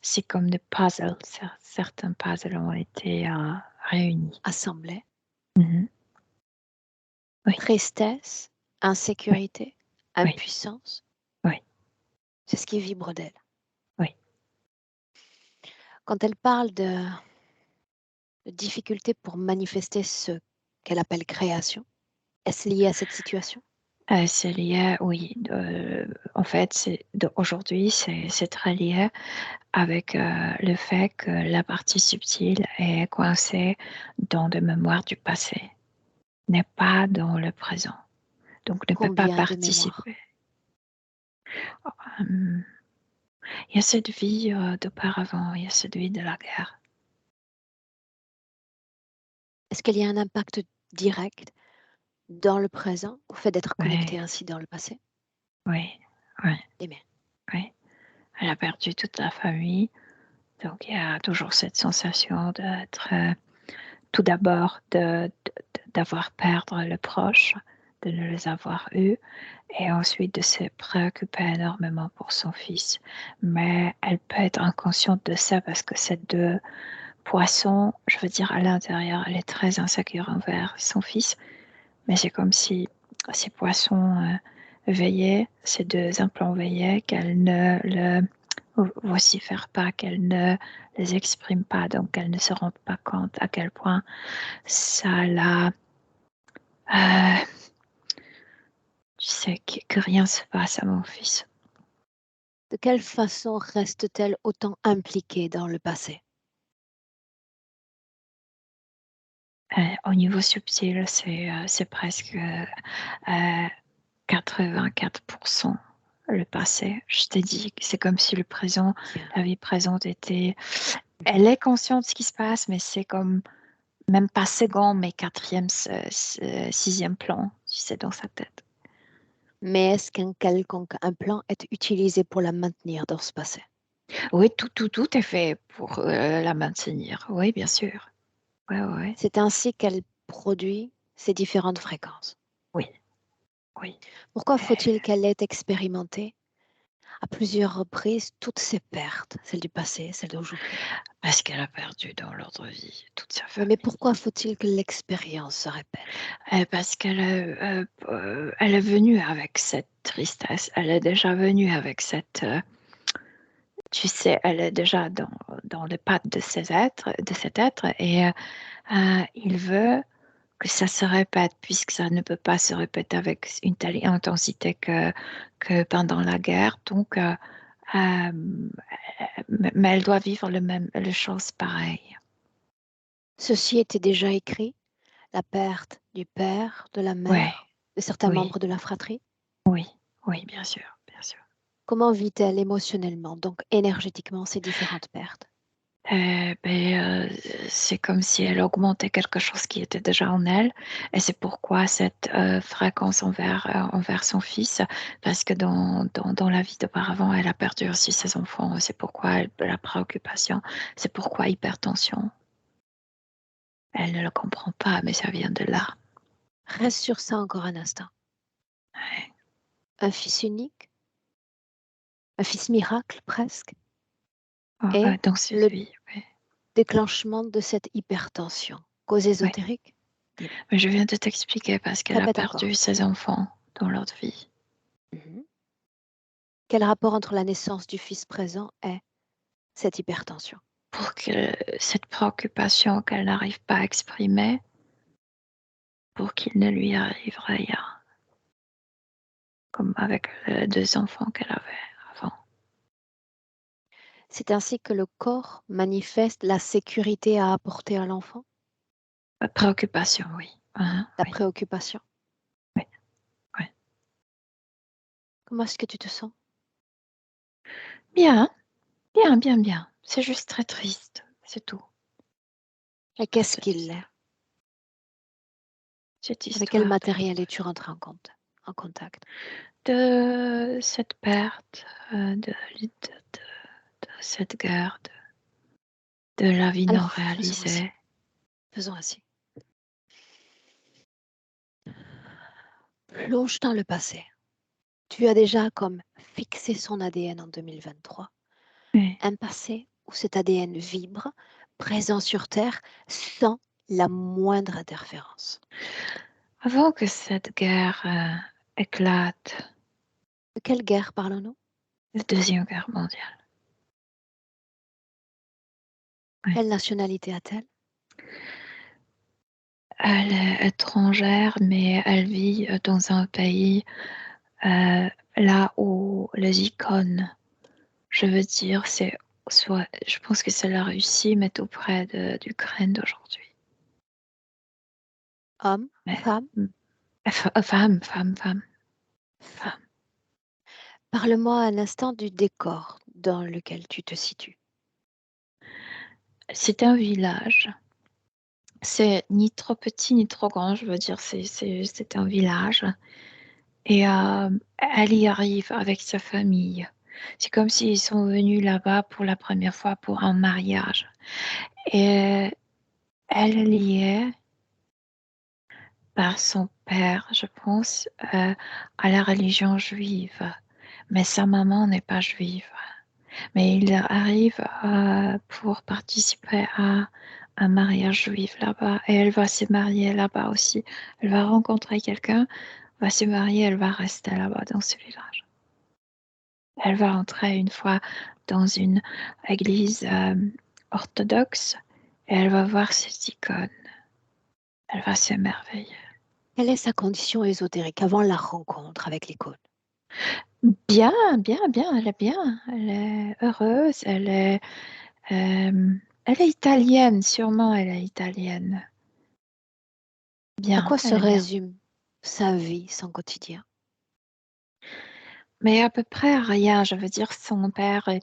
c'est comme des puzzles. Certains puzzles ont été réunis. Assemblée. Mhm. Oui, Tristesse, oui, insécurité, oui, impuissance. oui, C'est ce qui vibre d'elle. oui. Quand elle parle de difficultés pour manifester ce qu'elle appelle création, est-ce lié à cette situation? C'est lié, oui. En fait, aujourd'hui, c'est très lié avec le fait que la partie subtile est coincée dans des mémoires du passé, n'est pas dans le présent, donc ne peut pas Combien de mémoires? participer. Hum, Il y a cette vie d'auparavant, il y a cette vie de la guerre. Est-ce qu'il y a un impact direct dans le présent au fait d'être Oui, connecté ainsi dans le passé? oui, oui, Eh bien, oui. Elle a perdu toute la famille, donc il y a toujours cette sensation d'être, tout d'abord, d'avoir perdre le proche, de ne les avoir eus et ensuite de se préoccuper énormément pour son fils. Mais elle peut être inconsciente de ça parce que ces 2 poissons, je veux dire à l'intérieur, elle est très insécure envers son fils, mais c'est comme si ces poissons, veillaient, ces 2 implants veillaient qu'elle ne le vocifère pas, qu'elle ne les exprime pas, donc elle ne se rend pas compte à quel point ça la tu sais que rien se passe à mon fils. De quelle façon reste-t-elle autant impliquée dans le passé? Au niveau subtil, c'est presque, 84 le passé. Je t'ai dit que c'est comme si le présent, Bien. la vie présente était elle est consciente de ce qui se passe, mais c'est comme même pas second, mais 4e, 6e plan, tu sais, dans sa tête. Mais est-ce qu'un quelconque implant est utilisé pour la maintenir dans ce passé? Oui, tout est fait pour, la maintenir. Oui, bien sûr. Ouais, ouais. C'est ainsi qu'elle produit ces différentes fréquences. Oui, oui. Pourquoi faut-il qu'elle ait expérimenté à plusieurs reprises toutes ces pertes, celles du passé, celles d'aujourd'hui? Parce qu'elle a perdu dans l'autre vie toute sa Oui, famille. mais pourquoi faut-il que l'expérience se répète? Parce qu'elle elle est venue avec cette tristesse. Elle est déjà venue avec cette, tu sais, elle est déjà dans les pattes de cet être et il veut que ça se répète puisque ça ne peut pas se répéter avec une telle intensité que pendant la guerre. Donc mais elle doit vivre les choses pareilles. Ceci était déjà écrit, la perte du père, de la Ouais, mère, de certains oui, membres de la fratrie. oui, oui, bien sûr, bien sûr. Comment vit-elle émotionnellement, donc énergétiquement, ces différentes pertes? C'est comme si elle augmentait quelque chose qui était déjà en elle et c'est pourquoi cette, fréquence envers son fils, parce que dans la vie d'auparavant, elle a perdu aussi ses enfants. C'est pourquoi la préoccupation, c'est pourquoi hypertension. Elle ne le comprend pas, mais ça vient de là. Reste sur ça encore un instant. Ouais. Un fils unique, un fils miracle presque, Ouais, et dans cette le vie, ouais, déclenchement de cette hypertension. Cause ouais. ésotérique? Dis-moi. Mais je viens de t'expliquer parce qu'elle a Répète encore. perdu ses enfants dans l'autre vie. Mhm. Quel rapport entre la naissance du fils présent et cette hypertension? Pour que cette préoccupation qu'elle n'arrive pas à exprimer, pour qu'il ne lui arrive rien, comme avec les 2 enfants qu'elle avait avant. C'est ainsi que le corps manifeste la sécurité à apporter à l'enfant, Préoccupation, oui. la Oui, préoccupation. oui, oui. Comment est-ce que tu te sens? Bien, bien, bien, bien. C'est juste très triste, c'est tout. Et Pas qu'est-ce cette qu'il est? histoire. Cette Avec quel histoire matériel es-tu rentré en contact? de cette perte, de cette guerre, de la vie non Alors, faisons ainsi. réalisée. Faisons ainsi. Plonge dans le passé. Tu as déjà comme fixé son ADN en 2023. Oui. Un passé où cet ADN vibre, présent sur Terre, sans la moindre interférence. Avant que cette guerre éclate, De quelle guerre parlons-nous? la Deuxième Guerre mondiale. Oui. Quelle nationalité a-t-elle? Elle est étrangère, mais elle vit dans un pays là où les icônes, je veux dire, je pense que c'est la Russie, mais tout près d'Ukraine d'aujourd'hui. Homme, Mais, femme, femme. femme. Parle-moi un instant du décor dans lequel tu te situes. C'est un village. C'est ni trop petit ni trop grand, je veux dire, c'est un village. Et elle y arrive avec sa famille. C'est comme s'ils sont venus là-bas pour la première fois pour un mariage. Et elle y est par son père, je pense, à la religion juive. Mais sa maman n'est pas juive. Mais il arrive pour participer à un mariage juif là-bas. Et elle va se marier là-bas aussi. Elle va rencontrer quelqu'un, va se marier, elle va rester là-bas dans ce village. Elle va entrer une fois dans une église orthodoxe et elle va voir cette icône. Elle va s'émerveiller. Quelle est sa condition ésotérique avant la rencontre avec l'icône? Bien, elle est bien. Elle est heureuse, elle est italienne, sûrement elle est italienne. À Bien, quoi se elle est bien. résume sa vie, son quotidien? Mais à peu près rien, je veux dire, son père a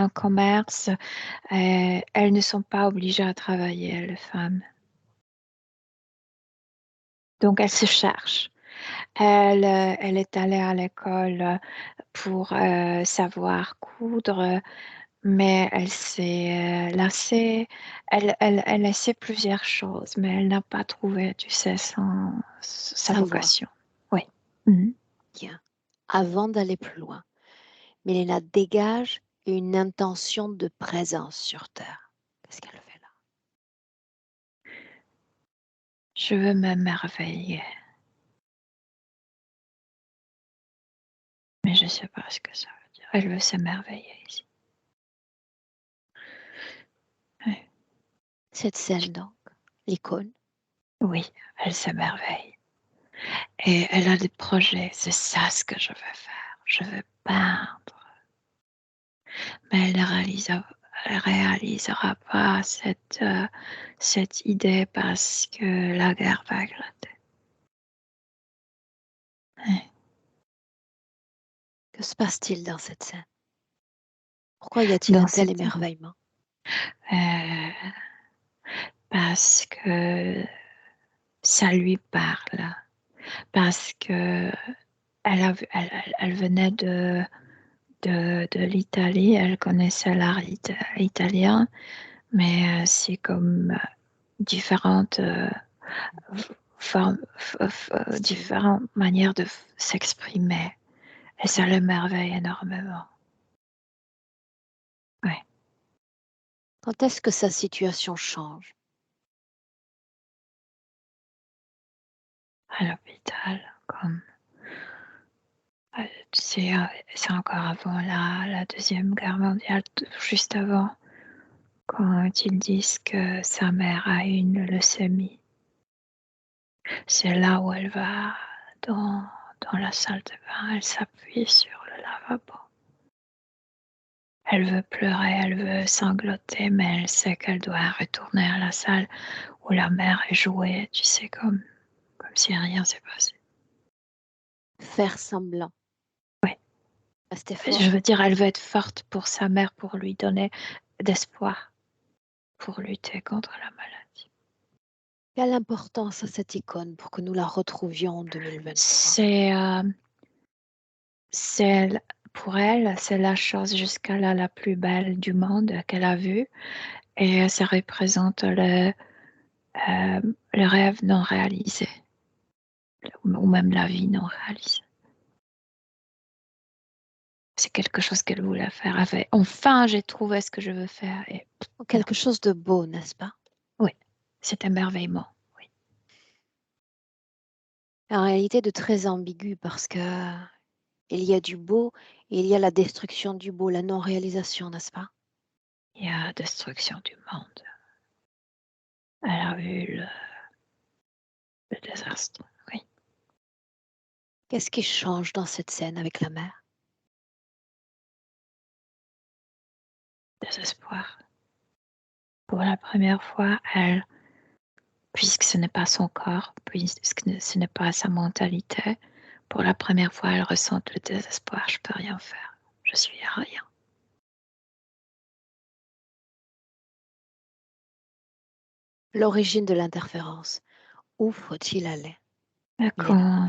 un commerce, elles ne sont pas obligées à travailler, les femmes. Donc elles se cherchent. Elle est allée à l'école pour savoir coudre, mais elle s'est lassée. Elle essaie plusieurs choses, mais elle n'a pas trouvé, tu sais, sa Sa voix. vocation. Oui. Mhm. Bien. Avant d'aller plus loin, Milena dégage une intention de présence sur Terre. Qu'est-ce qu'elle fait là? Je veux m'émerveiller, mais je ne sais pas ce que ça veut dire. Elle veut s'émerveiller ici. Oui. Cette scène donc, l'icône. Oui, elle s'émerveille. Et elle a des projets, c'est ça ce que je veux faire. Je veux peindre. Mais elle ne réalisera pas cette idée parce que la guerre va éclater. Oui. Que se passe-t-il dans cette scène? Pourquoi y a-t-il Dans un tel cette, émerveillement? parce que ça lui parle, parce que elle venait de l'Italie, elle connaissait l'art italien, mais c'est comme différentes différentes manières de s'exprimer. Et ça l'émerveille énormément. Ouais. Quand est-ce que sa situation change? À l'hôpital, comme c'est encore avant la Deuxième Guerre mondiale, juste avant, quand ils disent que sa mère a une leucémie. C'est là où elle va dans la salle de bain, elle s'appuie sur le lavabo. Elle veut pleurer, elle veut sangloter, mais elle sait qu'elle doit retourner à la salle où la mère est jouée, tu sais, comme si rien s'est passé. Faire semblant. Ouais. Rester Je fort. veux dire, elle veut être forte pour sa mère, pour lui donner d'espoir, pour lutter contre la maladie. Quelle importance a cette icône pour que nous la retrouvions en 2023? C'est pour elle, c'est la chose jusqu'à là la plus belle du monde qu'elle a vue, et ça représente le rêve non réalisé, ou même la vie non réalisée. C'est quelque chose qu'elle voulait faire. Elle fait, enfin, j'ai trouvé ce que je veux faire. Et Quelque chose de beau, n'est-ce pas? oui, c'est émerveillement. Oui. En réalité, de très ambigu parce que il y a du beau et il y a la destruction du beau, la non-réalisation, n'est-ce pas? Il y a destruction du monde. Elle a vu le désastre. Oui. Qu'est-ce qui change dans cette scène avec la mère? Désespoir. Pour la première fois, puisque ce n'est pas son corps, puisque ce n'est pas sa mentalité, pour la première fois, elle ressent le désespoir. Je peux rien faire. Je suis à rien. L'origine de l'interférence. Où faut-il aller? Quand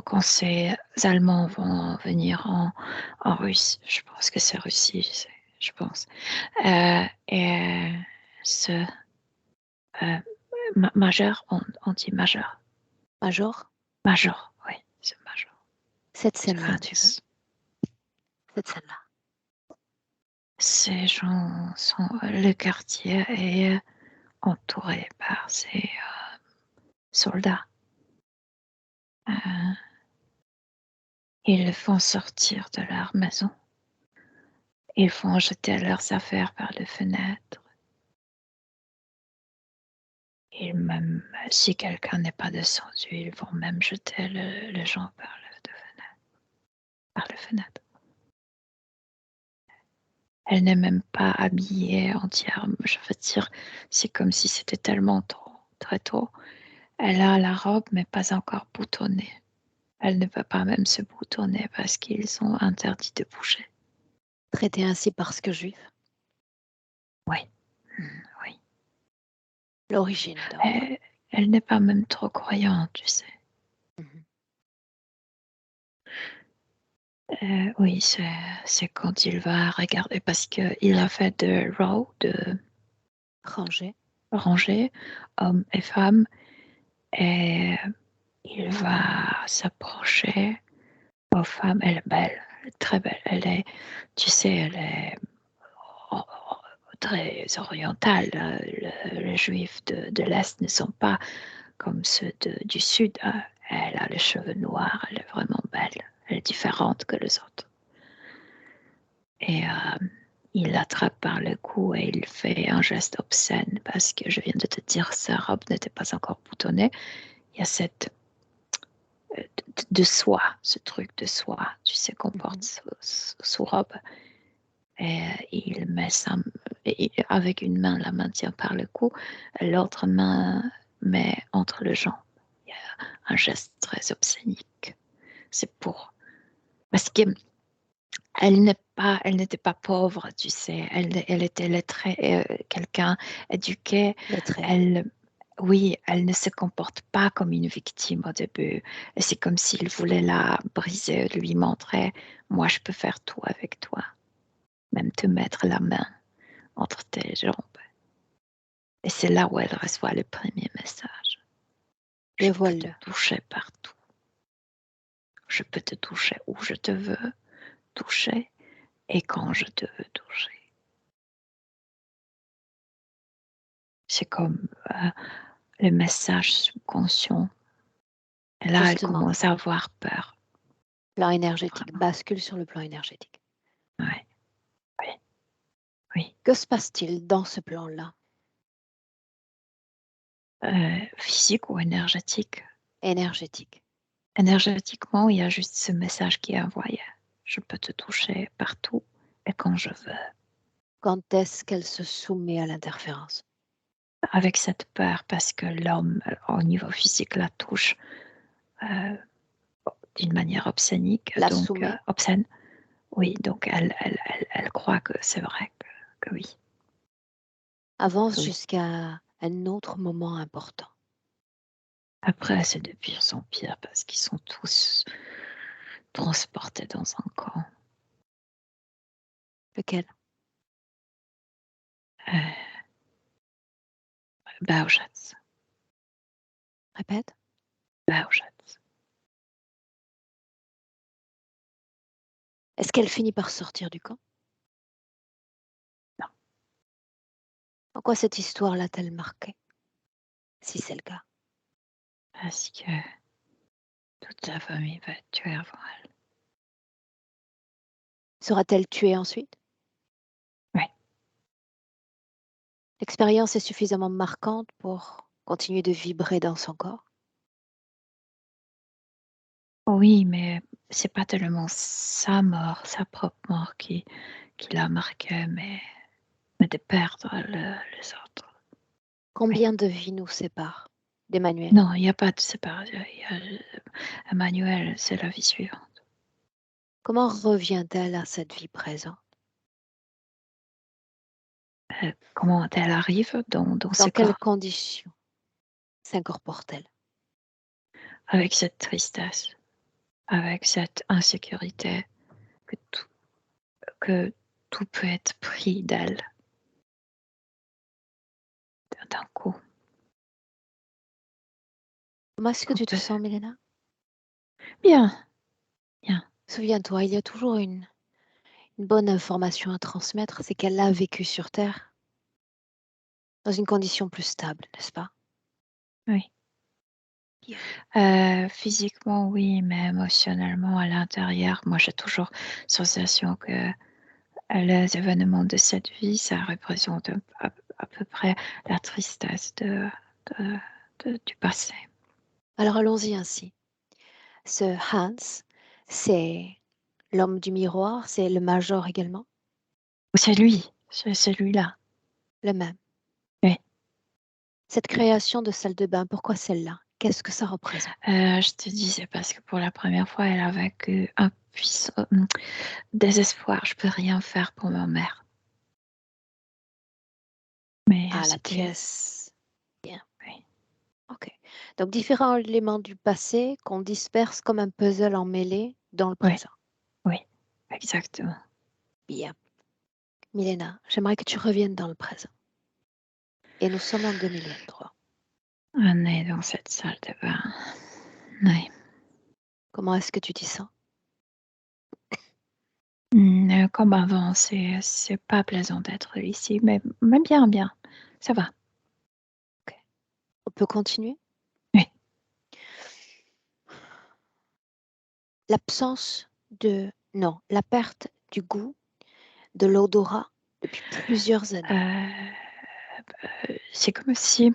quand ces Allemands vont venir en Russie, je pense que c'est Russie, je pense. Et ce Majeur, on dit majeur. Major, Major, oui, c'est major. cette C'est scène-là, tu veux? Francis. Cette scène-là. Ces gens sont. Le quartier est entouré par ces soldats. Ils le font sortir de leur maison. Ils font jeter leurs affaires par les fenêtres. Et même si quelqu'un n'est pas descendu, ils vont même jeter les gens par les fenêtres. Elle n'est même pas habillée entièrement. Je veux dire, c'est comme si c'était tellement tôt, très tôt. Elle a la robe, mais pas encore boutonnée. Elle ne peut pas même se boutonner parce qu'ils sont interdits de bouger. Traité ainsi parce que juif. Oui, oui. L'origine, donc. Elle n'est pas même trop croyante, tu sais. Mhm. Oui, c'est quand il va regarder, parce qu'il a fait de row, de Rangé. rangée, hommes et femmes, et il va s'approcher aux femmes. Elle est belle, très belle. Elle est, tu sais, elle est très orientale. Les juifs de l'Est ne sont pas comme ceux du Sud. Elle a les cheveux noirs, elle est vraiment belle. Elle est différente que les autres. Et il l'attrape par le cou et il fait un geste obscène parce que je viens de te dire sa robe n'était pas encore boutonnée. Il y a cette de soie, ce truc de soie, tu sais, qu'on porte sous robe. Et il met ça avec une main, la maintient par le cou, l'autre main met entre les jambes. Il y a un geste très obscénique. C'est pour parce que elle n'était pas pauvre, tu sais. Elle était lettrée, quelqu'un éduqué. Lettré. Oui, elle ne se comporte pas comme une victime au début. Et c'est comme s'il voulait la briser, lui montrer, moi je peux faire tout avec toi, même te mettre la main entre tes jambes. Et c'est là où elle reçoit le premier message. Je peux te Dévoile-le. toucher partout. Je peux te toucher où je te veux toucher et quand je te veux toucher. C'est comme le message subconscient. Et là, elle Justement, commence à avoir peur. plan énergétique. Vraiment. Bascule sur le plan énergétique. Ouais. Oui, oui. Que se passe-t-il dans ce plan-là? Physique ou énergétique? Énergétique. Énergétiquement, il y a juste ce message qui est envoyé. Je peux te toucher partout et quand je veux. Quand est-ce qu'elle se soumet à l'interférence? Avec cette peur, parce que l'homme, au niveau physique, la touche d'une manière obscénique, La donc soumet obscène. Oui, donc elle croit que c'est vrai, que oui. avance Oui. jusqu'à un autre moment important. Après, c'est de pire en pire parce qu'ils sont tous transportés dans un camp. Lequel? Bauschatz. Répète. Bauschatz. Est-ce qu'elle finit par sortir du camp? Non. En quoi cette histoire l'a-t-elle marquée? Si c'est le cas. Parce que toute la famille va être tuée avant elle. Sera-t-elle tuée ensuite? Oui. L'expérience est suffisamment marquante pour continuer de vibrer dans son corps? Oui, mais c'est pas tellement sa mort, sa propre mort qui l'a marqué, mais de perdre les autres. Oui. Combien de vies nous séparent d'Emmanuel? Non, il n'y a pas de séparation. Emmanuel, c'est la vie suivante. Comment revient-elle à cette vie présente? Comment elle arrive dans ce Dans quelles corps? conditions s'incorpore-t-elle? Avec cette tristesse, avec cette insécurité que tout peut être pris d'elle d'un coup. Comment est-ce que qu'on tu te peut... sens, Milena? Bien, bien. Souviens-toi, il y a toujours une bonne information à transmettre, c'est qu'elle a vécu sur Terre dans une condition plus stable, n'est-ce pas? Oui. Bien. Physiquement, oui, mais émotionnellement, à l'intérieur, moi, j'ai toujours sensation que les événements de cette vie, ça représente à peu près la tristesse de- du passé. Alors allons-y ainsi. Ce Hans, c'est l'homme du miroir, c'est le major également, C'est lui, c'est celui-là. le même. Oui. Cette création de salle de bain, pourquoi celle-là? Qu'est-ce que ça représente? Je te disais parce que pour la première fois, elle a vécu un puissant désespoir. Je peux rien faire pour ma mère. Mais Ah, la c'était... pièce. Bien. Oui. Ok. Donc différents éléments du passé qu'on disperse comme un puzzle emmêlé dans le Oui, présent. oui, exactement. Bien. Milena, j'aimerais que tu reviennes dans le présent. Et nous sommes en 2023. On est dans cette salle de bain. Oui. Comment est-ce que tu t'y sens? Comme avant, c'est pas plaisant d'être ici, mais bien, bien. Ça va. Ok. On peut continuer? Oui. L'absence de... Non, la perte du goût, de l'odorat depuis plusieurs années. C'est comme si,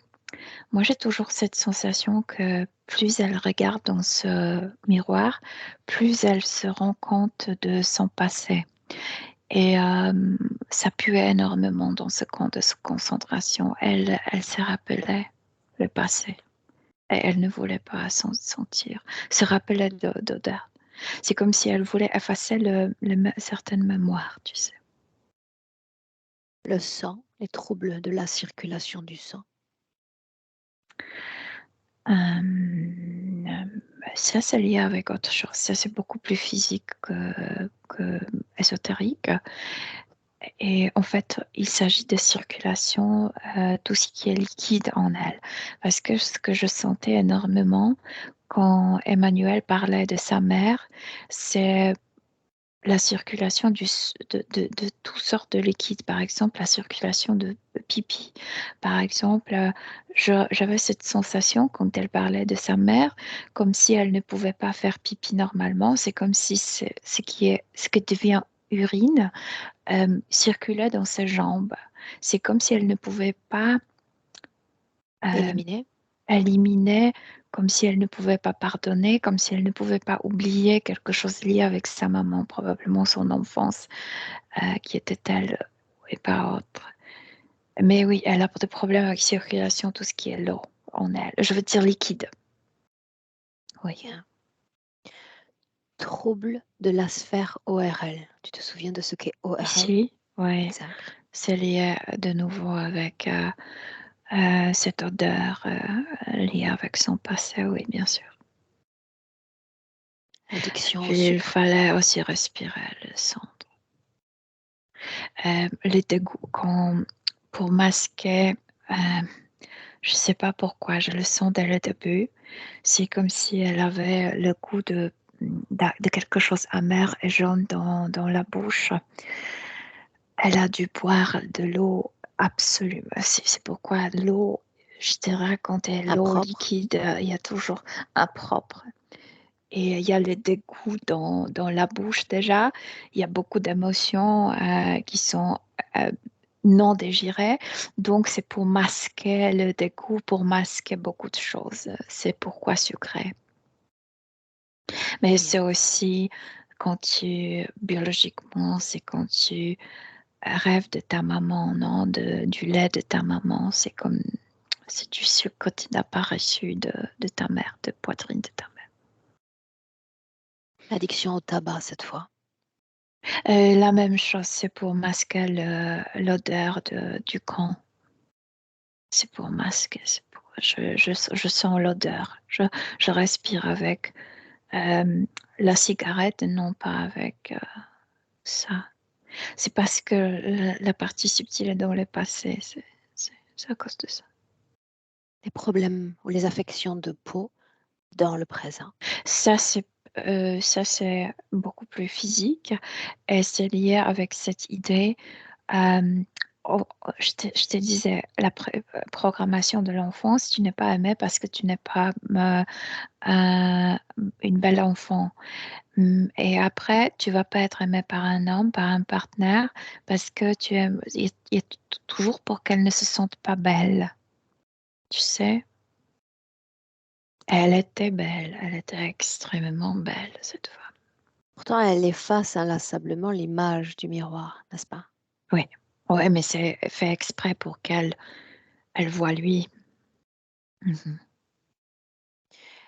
moi j'ai toujours cette sensation que plus elle regarde dans ce miroir, plus elle se rend compte de son passé. Et ça puait énormément dans ce camp de concentration. Elle se rappelait le passé. Et elle ne voulait pas s'en sentir, se rappeler d'odeur. C'est comme si elle voulait effacer certaines mémoires, tu sais. Le sang, les troubles de la circulation du sang. Ça, c'est lié avec autre chose. Ça, c'est beaucoup plus physique que ésotérique. Et en fait, il s'agit de circulation, tout ce qui est liquide en elle. Parce que ce que je sentais énormément quand Emmanuel parlait de sa mère, c'est la circulation de toutes sortes de liquides. Par exemple, la circulation de pipi. Par exemple, j'avais cette sensation quand elle parlait de sa mère, comme si elle ne pouvait pas faire pipi normalement. C'est comme si ce qui devient urine circulait dans ses jambes. C'est comme si elle ne pouvait pas euh, Éliminé. éliminer, comme si elle ne pouvait pas pardonner, comme si elle ne pouvait pas oublier quelque chose lié avec sa maman, probablement son enfance, qui était telle et pas autre. Mais oui, elle a des problèmes avec circulation, tout ce qui est l'eau en elle. Je veux dire liquide. Oui. Bien. Trouble de la sphère ORL. Tu te souviens de ce qu'est ORL? Ici, oui, Exact. c'est lié de nouveau avec cette odeur liée avec son passé, oui, bien sûr. Addiction au Puis il sucre. fallait aussi respirer le centre. Le dégoût, pour masquer, je ne sais pas pourquoi, je le sens dès le début. C'est comme si elle avait le goût de quelque chose amer et jaune dans la bouche. Elle a dû boire de l'eau absolument. C'est pourquoi l'eau, je dirais, quand elle est l'eau Impropre. liquide, il y a toujours impropre. Et il y a le dégoût dans la bouche déjà. Il y a beaucoup d'émotions qui sont euh, non désirées. Donc, c'est pour masquer le dégoût, pour masquer beaucoup de choses. C'est pourquoi sucré. Mais Bien. c'est aussi biologiquement, c'est quand tu rêves de ta maman, non, du lait de ta maman. C'est du sucre qui n'a pas reçu de ta mère, de poitrine de ta mère. Addiction au tabac cette fois. La même chose, c'est pour masquer l'odeur du camp. C'est pour masquer. Je sens l'odeur. Je respire avec la cigarette, non pas avec ça. C'est parce que la partie subtile est dans le passé. C'est à cause de ça. Les problèmes ou les affections de peau dans le présent. Ça, c'est beaucoup plus physique et c'est lié avec cette idée. Je te disais, la programmation de l'enfance, tu n'es pas aimé parce que tu n'es pas une belle enfant. Et après, tu vas pas être aimé par un homme, par un partenaire, parce que il est toujours pour qu'elle ne se sente pas belle. Tu sais? Elle était belle, elle était extrêmement belle, cette femme. Pourtant, elle efface inlassablement l'image du miroir, n'est-ce pas? Oui, ouais, mais c'est fait exprès pour qu'elle voie lui. Mhm.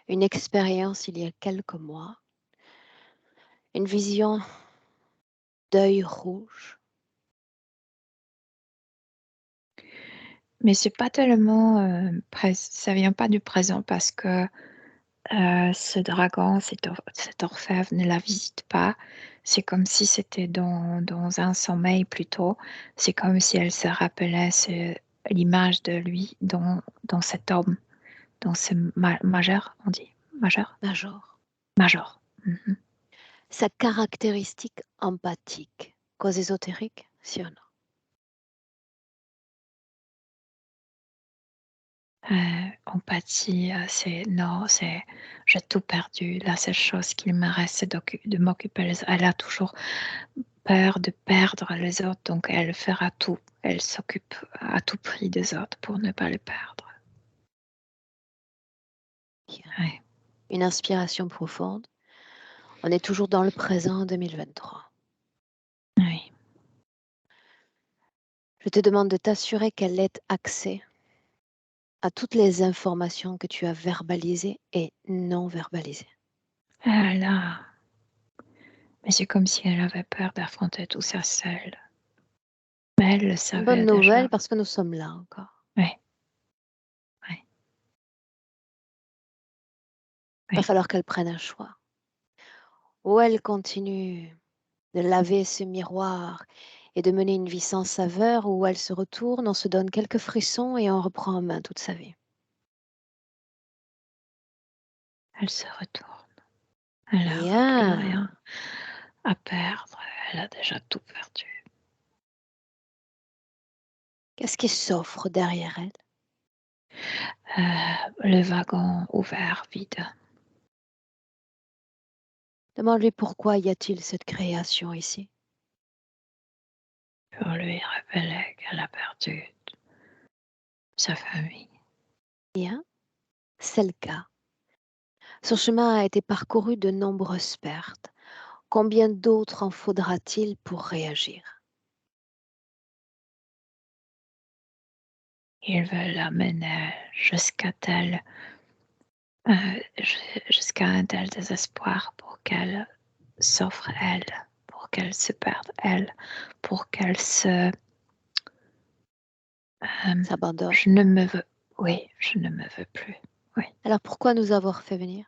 Une expérience il y a quelques mois, une vision d'œil rouge. Mais c'est pas tellement ça vient pas du présent parce que ce dragon, cet orfèvre ne la visite pas. C'est comme si c'était dans un sommeil plutôt. C'est comme si elle se rappelait l'image de lui dans cet homme, dans ce majeur, on dit majeur, Major. major. Mhm. Sa caractéristique empathique, cause ésotérique, si ou non? Empathie, j'ai tout perdu. La seule chose qu'il me reste, c'est de m'occuper elle a toujours peur de perdre les autres, donc elle fera tout. Elle s'occupe à tout prix des autres pour ne pas les perdre. Bien. Ouais. Une inspiration profonde. On est toujours dans le présent 2023. Oui. Je te demande de t'assurer qu'elle ait accès à toutes les informations que tu as verbalisées et non verbalisées. Ah là, mais c'est comme si elle avait peur d'affronter tout ça seule. Mais elle le Une bonne savait nouvelle déjà. parce que nous sommes là encore. Oui, oui, Il va oui. falloir qu'elle prenne un choix. Ou elle continue de laver ce miroir et de mener une vie sans saveur, ou elle se retourne, on se donne quelques frissons et on reprend en main toute sa vie. Elle se retourne. Elle n'a plus Bien. rien à perdre. Elle a déjà tout perdu. Qu'est-ce qui s'offre derrière elle? Le wagon ouvert, vide. Demande-lui pourquoi y a-t-il cette création ici? Pour lui révéler qu'elle a perdu sa famille. Bien. C'est le cas. Son chemin a été parcouru de nombreuses pertes. Combien d'autres en faudra-t-il pour réagir? Il veut l'amener jusqu'à un tel désespoir pour qu'elle s'offre elle, pour qu'elle se perde elle, pour qu'elle se... S'abandonne. je ne me veux... Oui, je ne me veux plus. Oui. Alors pourquoi nous avoir fait venir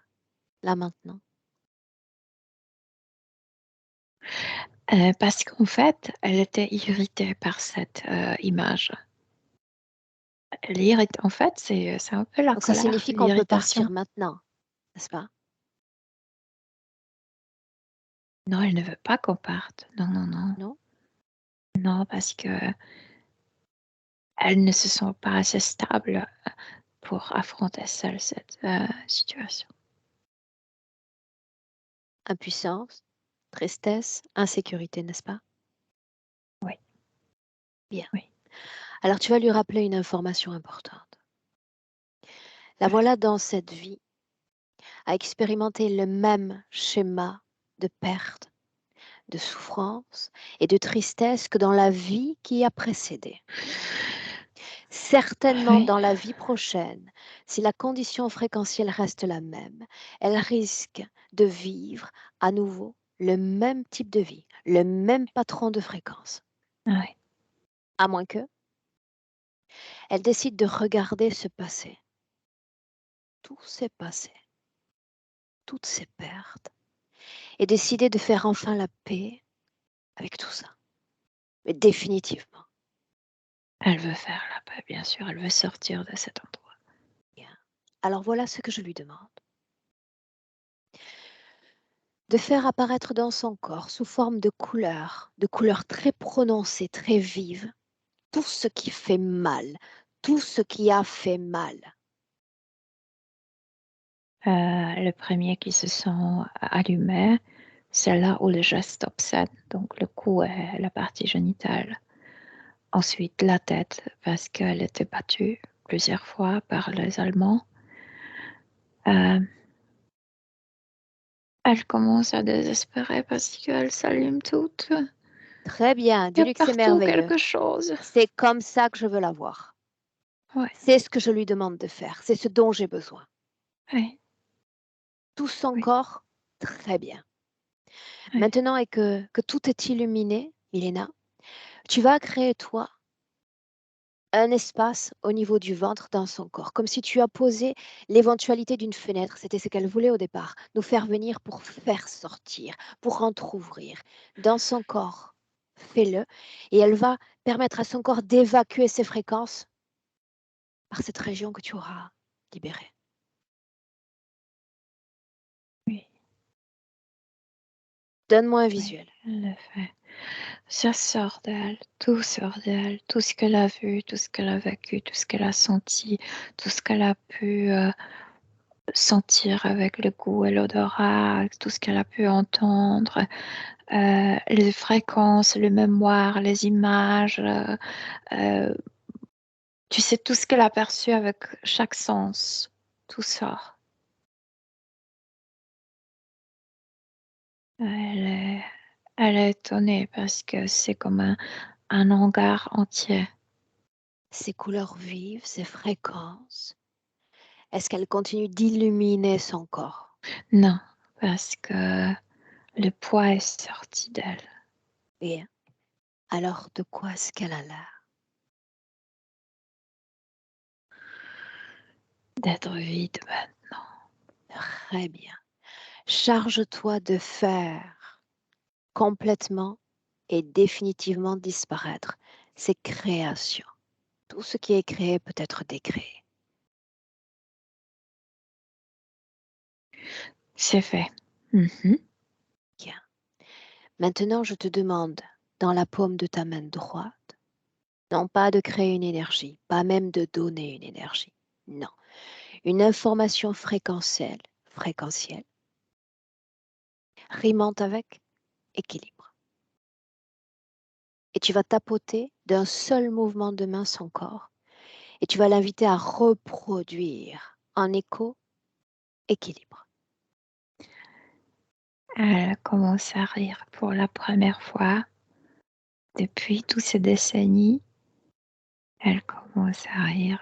là maintenant? Parce qu'en fait, elle était irritée par cette image. En fait, c'est un peu la Donc ça colère, signifie qu'on peut l'irritation. partir maintenant, n'est-ce pas? Non, elle ne veut pas qu'on parte. Non, non, non. Non? Non, parce que elle ne se sent pas assez stable pour affronter seule cette situation. Impuissance, tristesse, insécurité, n'est-ce pas? Oui, Bien. oui. Alors tu vas lui rappeler une information importante. La voilà dans cette vie à expérimenter le même schéma de perte, de souffrance et de tristesse que dans la vie qui a précédé. Certainement Oui, dans la vie prochaine, si la condition fréquentielle reste la même, elle risque de vivre à nouveau le même type de vie, le même patron de fréquence. oui, À moins que elle décide de regarder ce passé, tous ces passés, toutes ces pertes, et décider de faire enfin la paix avec tout ça. Mais définitivement. elle veut faire la paix, bien sûr. Elle veut sortir de cet endroit. Bien. Alors voilà ce que je lui demande. de faire apparaître dans son corps sous forme de couleurs très prononcées, très vives, tout ce qui fait mal, tout ce qui a fait mal. Le premier qui se sent allumé, c'est là où le geste obsède, donc le cou et la partie génitale. Ensuite, la tête, parce qu'elle était battue plusieurs fois par les Allemands. Elle commence à désespérer parce qu'elle s'allume toute. Très bien, Il y a dis-lui que c'est partout merveilleux. quelque chose. C'est comme ça que je veux la voir. Ouais, C'est ce que je lui demande de faire. C'est ce dont j'ai besoin. ouais, Tout son oui. corps, très bien. Ouais. Maintenant, et que tout est illuminé, Milena, tu vas créer, toi, un espace au niveau du ventre dans son corps, comme si tu as posé l'éventualité d'une fenêtre. C'était ce qu'elle voulait au départ, nous faire venir pour faire sortir, pour entr'ouvrir. Dans son corps, fais-le, et elle va permettre à son corps d'évacuer ses fréquences par cette région que tu auras libérée. Oui. Donne-moi un Oui, visuel. elle le fait. Ça sort d'elle, tout ce qu'elle a vu, tout ce qu'elle a vécu, tout ce qu'elle a senti, tout ce qu'elle a pu sentir avec le goût et l'odorat, tout ce qu'elle a pu entendre, les fréquences, les mémoires, les images, tu sais, tout ce qu'elle a perçu avec chaque sens, tout sort. Elle est étonnée parce que c'est comme un hangar entier. Ces couleurs vives, ces fréquences, est-ce qu'elle continue d'illuminer son corps? Non, parce que le poids est sorti d'elle. Bien. Alors, de quoi est-ce qu'elle a l'air? D'être vide maintenant. Très bien. Charge-toi de faire complètement et définitivement disparaître ces créations. Tout ce qui est créé peut être décréé. C'est fait. Mhm. Bien. Maintenant, je te demande, dans la paume de ta main droite, non pas de créer une énergie, pas même de donner une énergie. Non. Une information fréquentielle, rimante avec équilibre. Et tu vas tapoter d'un seul mouvement de main son corps et tu vas l'inviter à reproduire en écho équilibre. Elle commence à rire pour la première fois depuis toutes ces décennies. Elle commence à rire.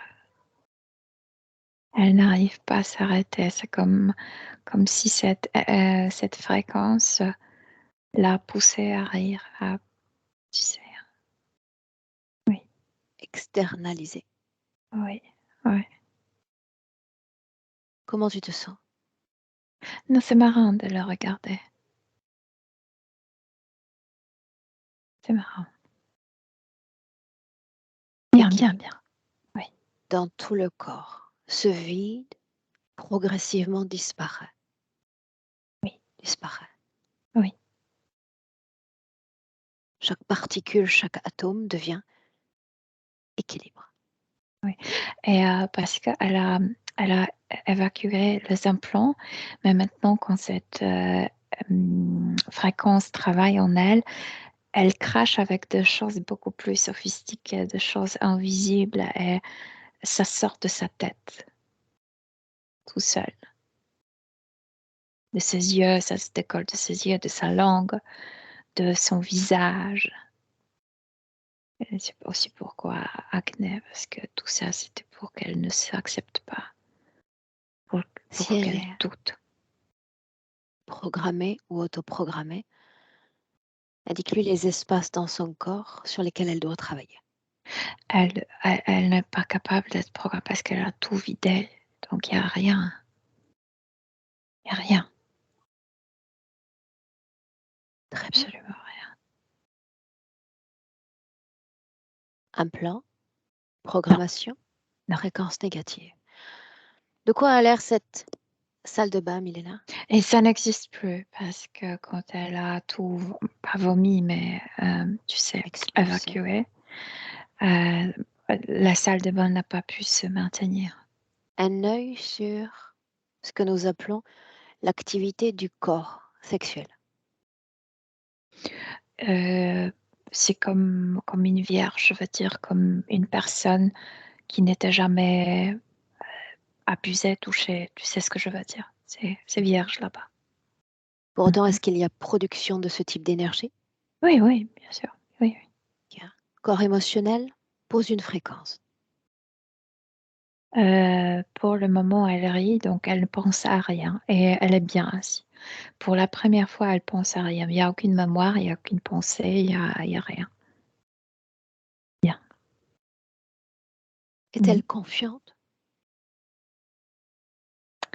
Elle n'arrive pas à s'arrêter. C'est comme si cette fréquence l'a poussée à rire. Tu sais. Oui, Externaliser. oui, oui. Comment tu te sens? Non, c'est marrant de le regarder. C'est marrant. Bien, bien, bien. Oui. Dans tout le corps, ce vide progressivement disparaît. Oui. Disparaît. Oui. Chaque particule, chaque atome devient équilibre. Oui. Et parce qu'elle a évacué les implants, mais maintenant, quand cette fréquence travaille en elle, elle crache avec des choses beaucoup plus sophistiquées, des choses invisibles, et ça sort de sa tête, tout seul. De ses yeux, ça se décolle de ses yeux, de sa langue, de son visage. Et c'est aussi pourquoi acné, parce que tout ça, c'était pour qu'elle ne s'accepte pas, pour Si elle qu'elle est doute. programmée ou autoprogrammée, indique-lui les espaces dans son corps sur lesquels elle doit travailler. Elle n'est pas capable d'être programmée parce qu'elle a tout vidé. Donc, il n'y a rien. Il n'y a rien. Très bien. Absolument rien. Un plan, programmation, Non. fréquence négative. De quoi a l'air cette Salle de bain, Milena. Et ça n'existe plus parce que quand elle a tout, pas vomi, mais tu sais, Expulsé. évacué, la salle de bain n'a pas pu se maintenir. Un œil sur ce que nous appelons l'activité du corps sexuel. C'est comme une vierge, je veux dire, comme une personne qui n'était jamais abusée, touchée. Tu sais ce que je veux dire? C'est vierge là-bas. Pour autant, est-ce qu'il y a production de ce type d'énergie? Oui, oui, bien sûr. Oui, oui. Corps émotionnel pose une fréquence. Pour le moment, elle rit, donc elle ne pense à rien et elle est bien ainsi. Pour la première fois, elle pense à rien. Il n'y a aucune mémoire, il n'y a aucune pensée, il n'y a rien. Bien. Est-elle confiante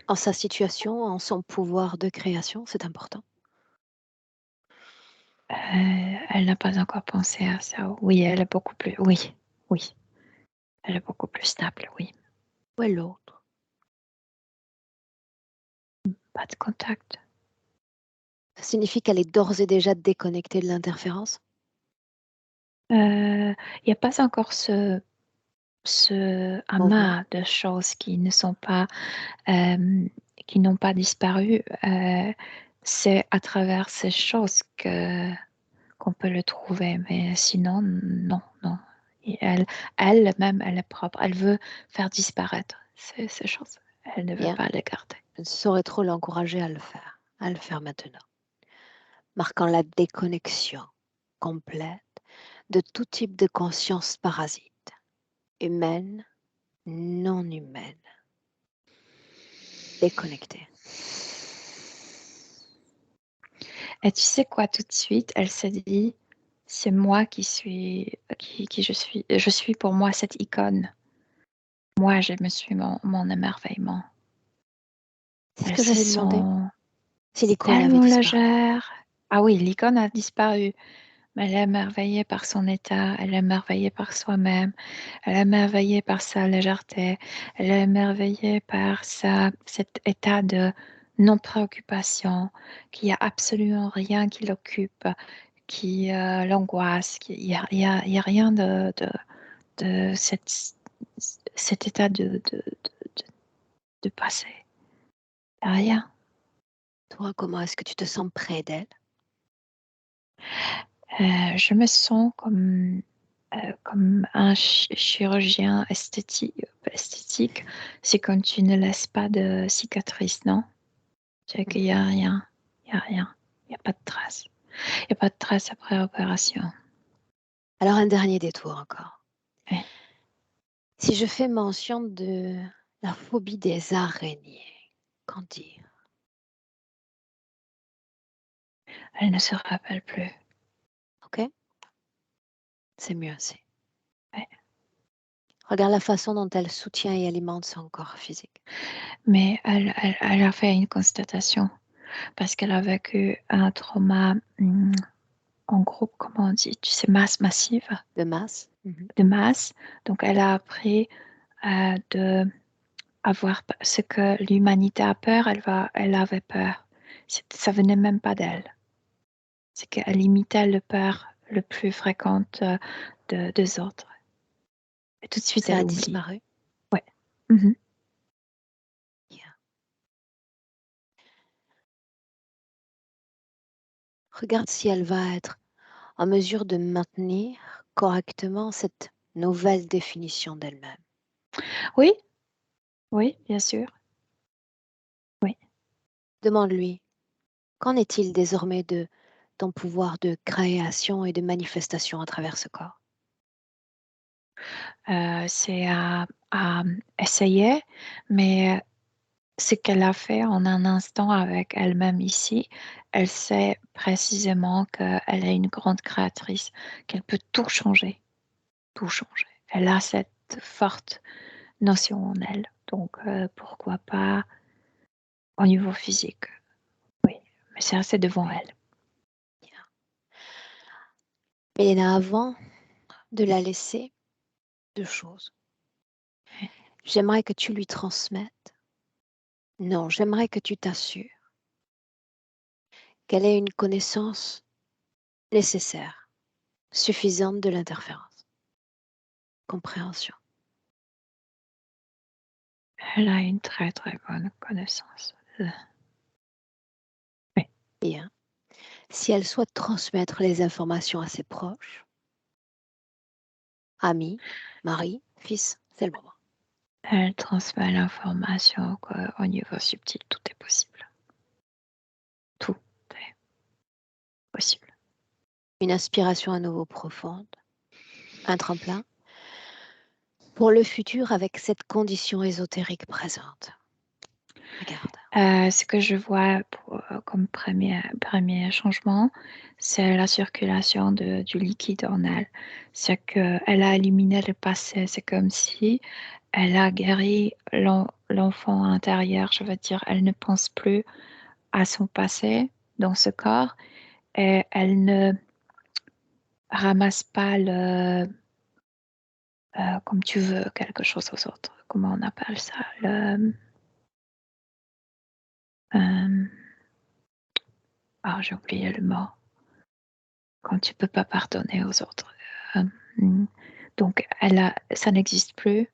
en sa situation, en son pouvoir de création? C'est important. Elle n'a pas encore pensé à ça. Oui, elle est beaucoup plus. Oui, oui. Elle est beaucoup plus stable, oui. Où est l'autre? Pas de contact. Ça signifie qu'elle est d'ores et déjà déconnectée de l'interférence? Il n'y a pas encore ce Mouvement. amas de choses qui ne sont pas, qui n'ont pas disparu. C'est à travers ces choses qu'on peut le trouver, mais sinon, non, non. Et elle-même, elle est propre. Elle veut faire disparaître ces choses. Elle ne veut Bien. pas les garder. Je ne saurais trop l'encourager à le faire maintenant. Marquant la déconnexion complète de tout type de conscience parasite, humaine, non humaine, déconnectée. Et tu sais quoi, tout de suite, elle s'est dit, c'est moi qui suis, qui je suis pour moi cette icône. Moi, je me suis mon émerveillement. C'est ce Elle que se j'allais demander. sent Si l'icône avait tellement disparu. légère. Ah oui, l'icône a disparu. Mais elle est émerveillée par son état, elle est émerveillée par soi-même, elle est émerveillée par sa légèreté, elle est émerveillée par cet état de non-préoccupation, qu'il n'y a absolument rien qui l'occupe, qui l'angoisse, il y a rien de cet état de passé. Il n'y a rien. Toi, comment est-ce que tu te sens près d'elle? Je me sens comme un chirurgien esthétique, c'est quand tu ne laisses pas de cicatrice, non? C'est qu'il n'y a rien, il n'y a rien, il n'y a pas de trace. Il n'y a pas de trace après opération. Alors un dernier détour encore. Oui. Si je fais mention de la phobie des araignées, qu'en dire? Elle ne se rappelle plus. Ok? C'est mieux ainsi. Ouais. Regarde la façon dont elle soutient et alimente son corps physique. Mais elle a fait une constatation parce qu'elle a vécu un trauma en groupe, comment on dit, tu sais, massive, De masse. de masse. Donc elle a appris de avoir ce que l'humanité a peur, elle avait peur. Ça venait même pas d'elle. C'est qu'elle imitait le peur le plus fréquent des autres. Et tout de suite, Ça elle a oublie. disparu. Ouais. Mhm. Bien. Regarde si elle va être en mesure de maintenir correctement cette nouvelle définition d'elle-même. Oui, oui, bien sûr. Oui. Demande-lui, qu'en est-il désormais de ton pouvoir de création et de manifestation à travers ce corps? C'est à essayer, mais ce qu'elle a fait en un instant avec elle-même ici, elle sait précisément qu'elle est une grande créatrice, qu'elle peut tout changer. Tout changer. Elle a cette forte notion en elle. Donc, pourquoi pas au niveau physique? Oui, mais c'est assez devant elle. Mélina, avant de la laisser, deux choses. J'aimerais que tu lui transmettes Non, j'aimerais que tu t'assures qu'elle ait une connaissance nécessaire, suffisante de l'interférence. Compréhension. Elle a une très très bonne connaissance. Bien. Si elle souhaite transmettre les informations à ses proches, amis, mari, fils, c'est le moment. Elle transmet l'information qu'au niveau subtil, tout est possible. Tout est possible. Une inspiration à nouveau profonde, un tremplin pour le futur avec cette condition ésotérique présente. Regarde. Ce que je vois comme premier changement, c'est la circulation du liquide en elle. C'est qu'elle a éliminé le passé. C'est comme si elle a guéri l'enfant intérieur. Je veux dire, elle ne pense plus à son passé dans ce corps et elle ne ramasse pas comme tu veux, quelque chose aux autres. Comment on appelle ça? J'ai oublié le mot. Quand tu peux pas pardonner aux autres. Donc, ça n'existe plus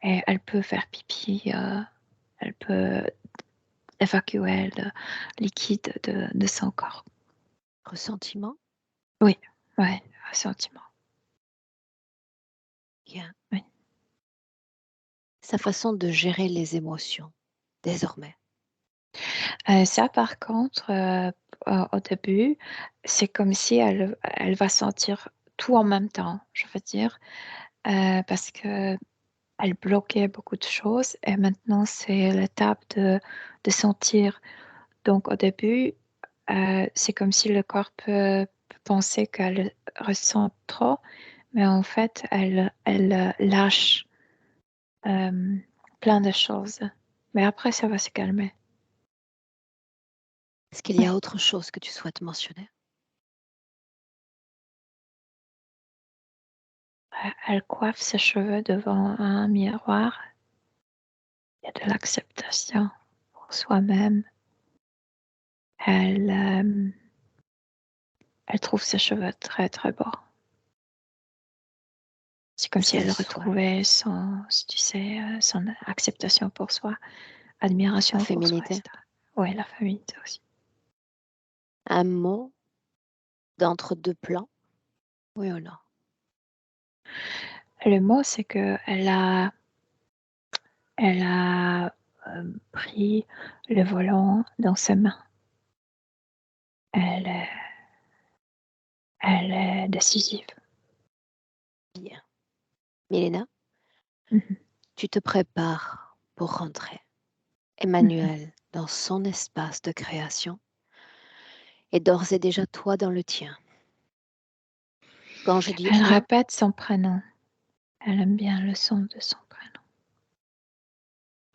et elle peut faire pipi, elle peut évacuer le liquide de son corps. Ressentiment? Oui, sentiment. Bien. Oui. Sa façon de gérer les émotions, désormais. Ça, par contre, au début, c'est comme si elle va sentir tout en même temps, je veux dire, parce que elle bloquait beaucoup de choses et maintenant c'est l'étape de sentir. Donc au début, c'est comme si le corps peut penser qu'elle ressent trop, mais en fait, elle lâche plein de choses. Mais après, ça va se calmer. Est-ce qu'il y a autre chose que tu souhaites mentionner? Elle coiffe ses cheveux devant un miroir. Il y a de l'acceptation pour soi-même. Elle trouve ses cheveux très très beaux. C'est comme si elle retrouvait son acceptation pour soi, admiration La pour soi, féminité. etc. Oui, la féminité aussi. Un mot d'entre-deux plans? Oui ou non? Le mot, c'est qu'elle a pris le volant dans ses mains. Elle est décisive. Bien. Milena, tu te prépares pour rentrer. Emmanuel dans son espace de création et d'ores et déjà toi dans le tien. Quand je dis Elle un, répète son prénom. Elle aime bien le son de son prénom.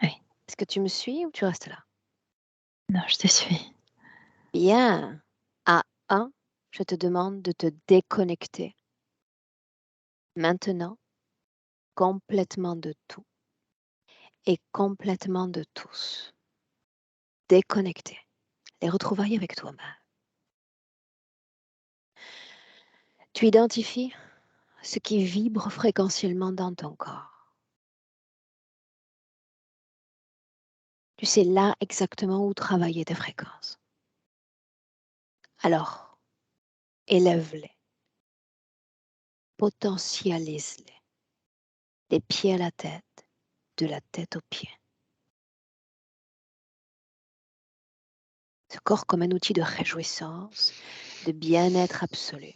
Oui. est-ce que tu me suis ou tu restes là? Non, je te suis. Bien. À 1, je te demande de te déconnecter. Maintenant, complètement de tout et complètement de tous. Déconnecter. Les retrouvailles avec toi-même. Tu identifies ce qui vibre fréquentiellement dans ton corps. Tu sais là exactement où travailler tes fréquences. Alors, élève-les, potentialise-les, des pieds à la tête, de la tête aux pieds. Ce corps comme un outil de réjouissance, de bien-être absolu.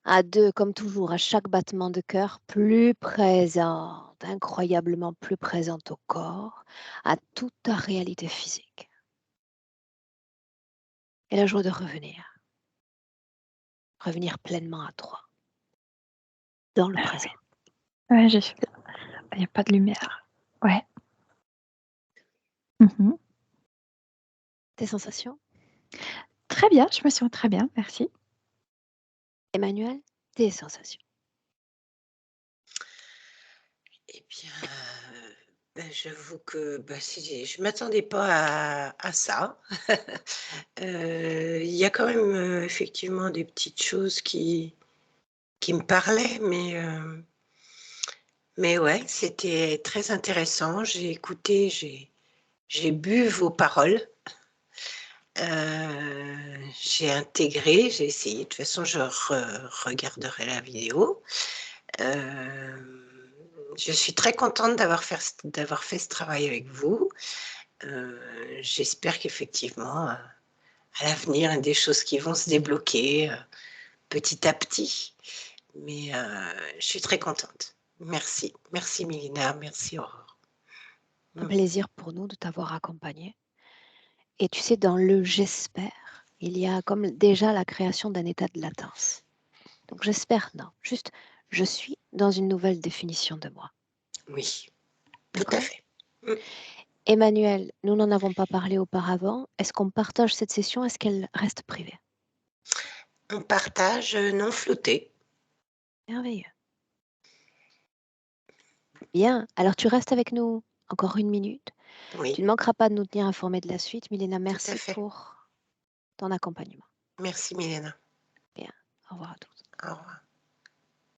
À 2, comme toujours, à chaque battement de cœur, plus présente, incroyablement plus présente au corps, à toute ta réalité physique. Et la joie de revenir. Revenir pleinement à toi. Dans le présent. Ouais, il n'y a pas de lumière. Ouais. Tes sensations? Très bien, je me sens très bien, merci. Emmanuel, tes sensations? Eh bien, J'avoue que je ne m'attendais pas à ça. Il y a quand même effectivement des petites choses qui me parlaient, mais ouais, c'était très intéressant. J'ai écouté, j'ai bu vos paroles. J'ai intégré, j'ai essayé. De toute façon, je regarderai la vidéo. Je suis très contente d'avoir fait ce travail avec vous. J'espère qu'effectivement, à l'avenir, il y a des choses qui vont se débloquer petit à petit. Mais je suis très contente. Merci. Merci Mélina, merci Aurore. Un plaisir pour nous de t'avoir accompagné. Et tu sais, dans le j'espère, il y a comme déjà la création d'un état de latence. Donc j'espère, non, juste je suis dans une nouvelle définition de moi. Oui, tout à D'accord? fait. Emmanuel, nous n'en avons pas parlé auparavant. Est-ce qu'on partage cette session? Est-ce qu'elle reste privée? On partage non flouté. Merveilleux. Bien, alors tu restes avec nous encore 1 minute. Tu Oui, ne manqueras pas de nous tenir informés de la suite. Milena, tout à merci fait. pour ton accompagnement. Merci Mélina. Bien, au revoir à tous. Au revoir.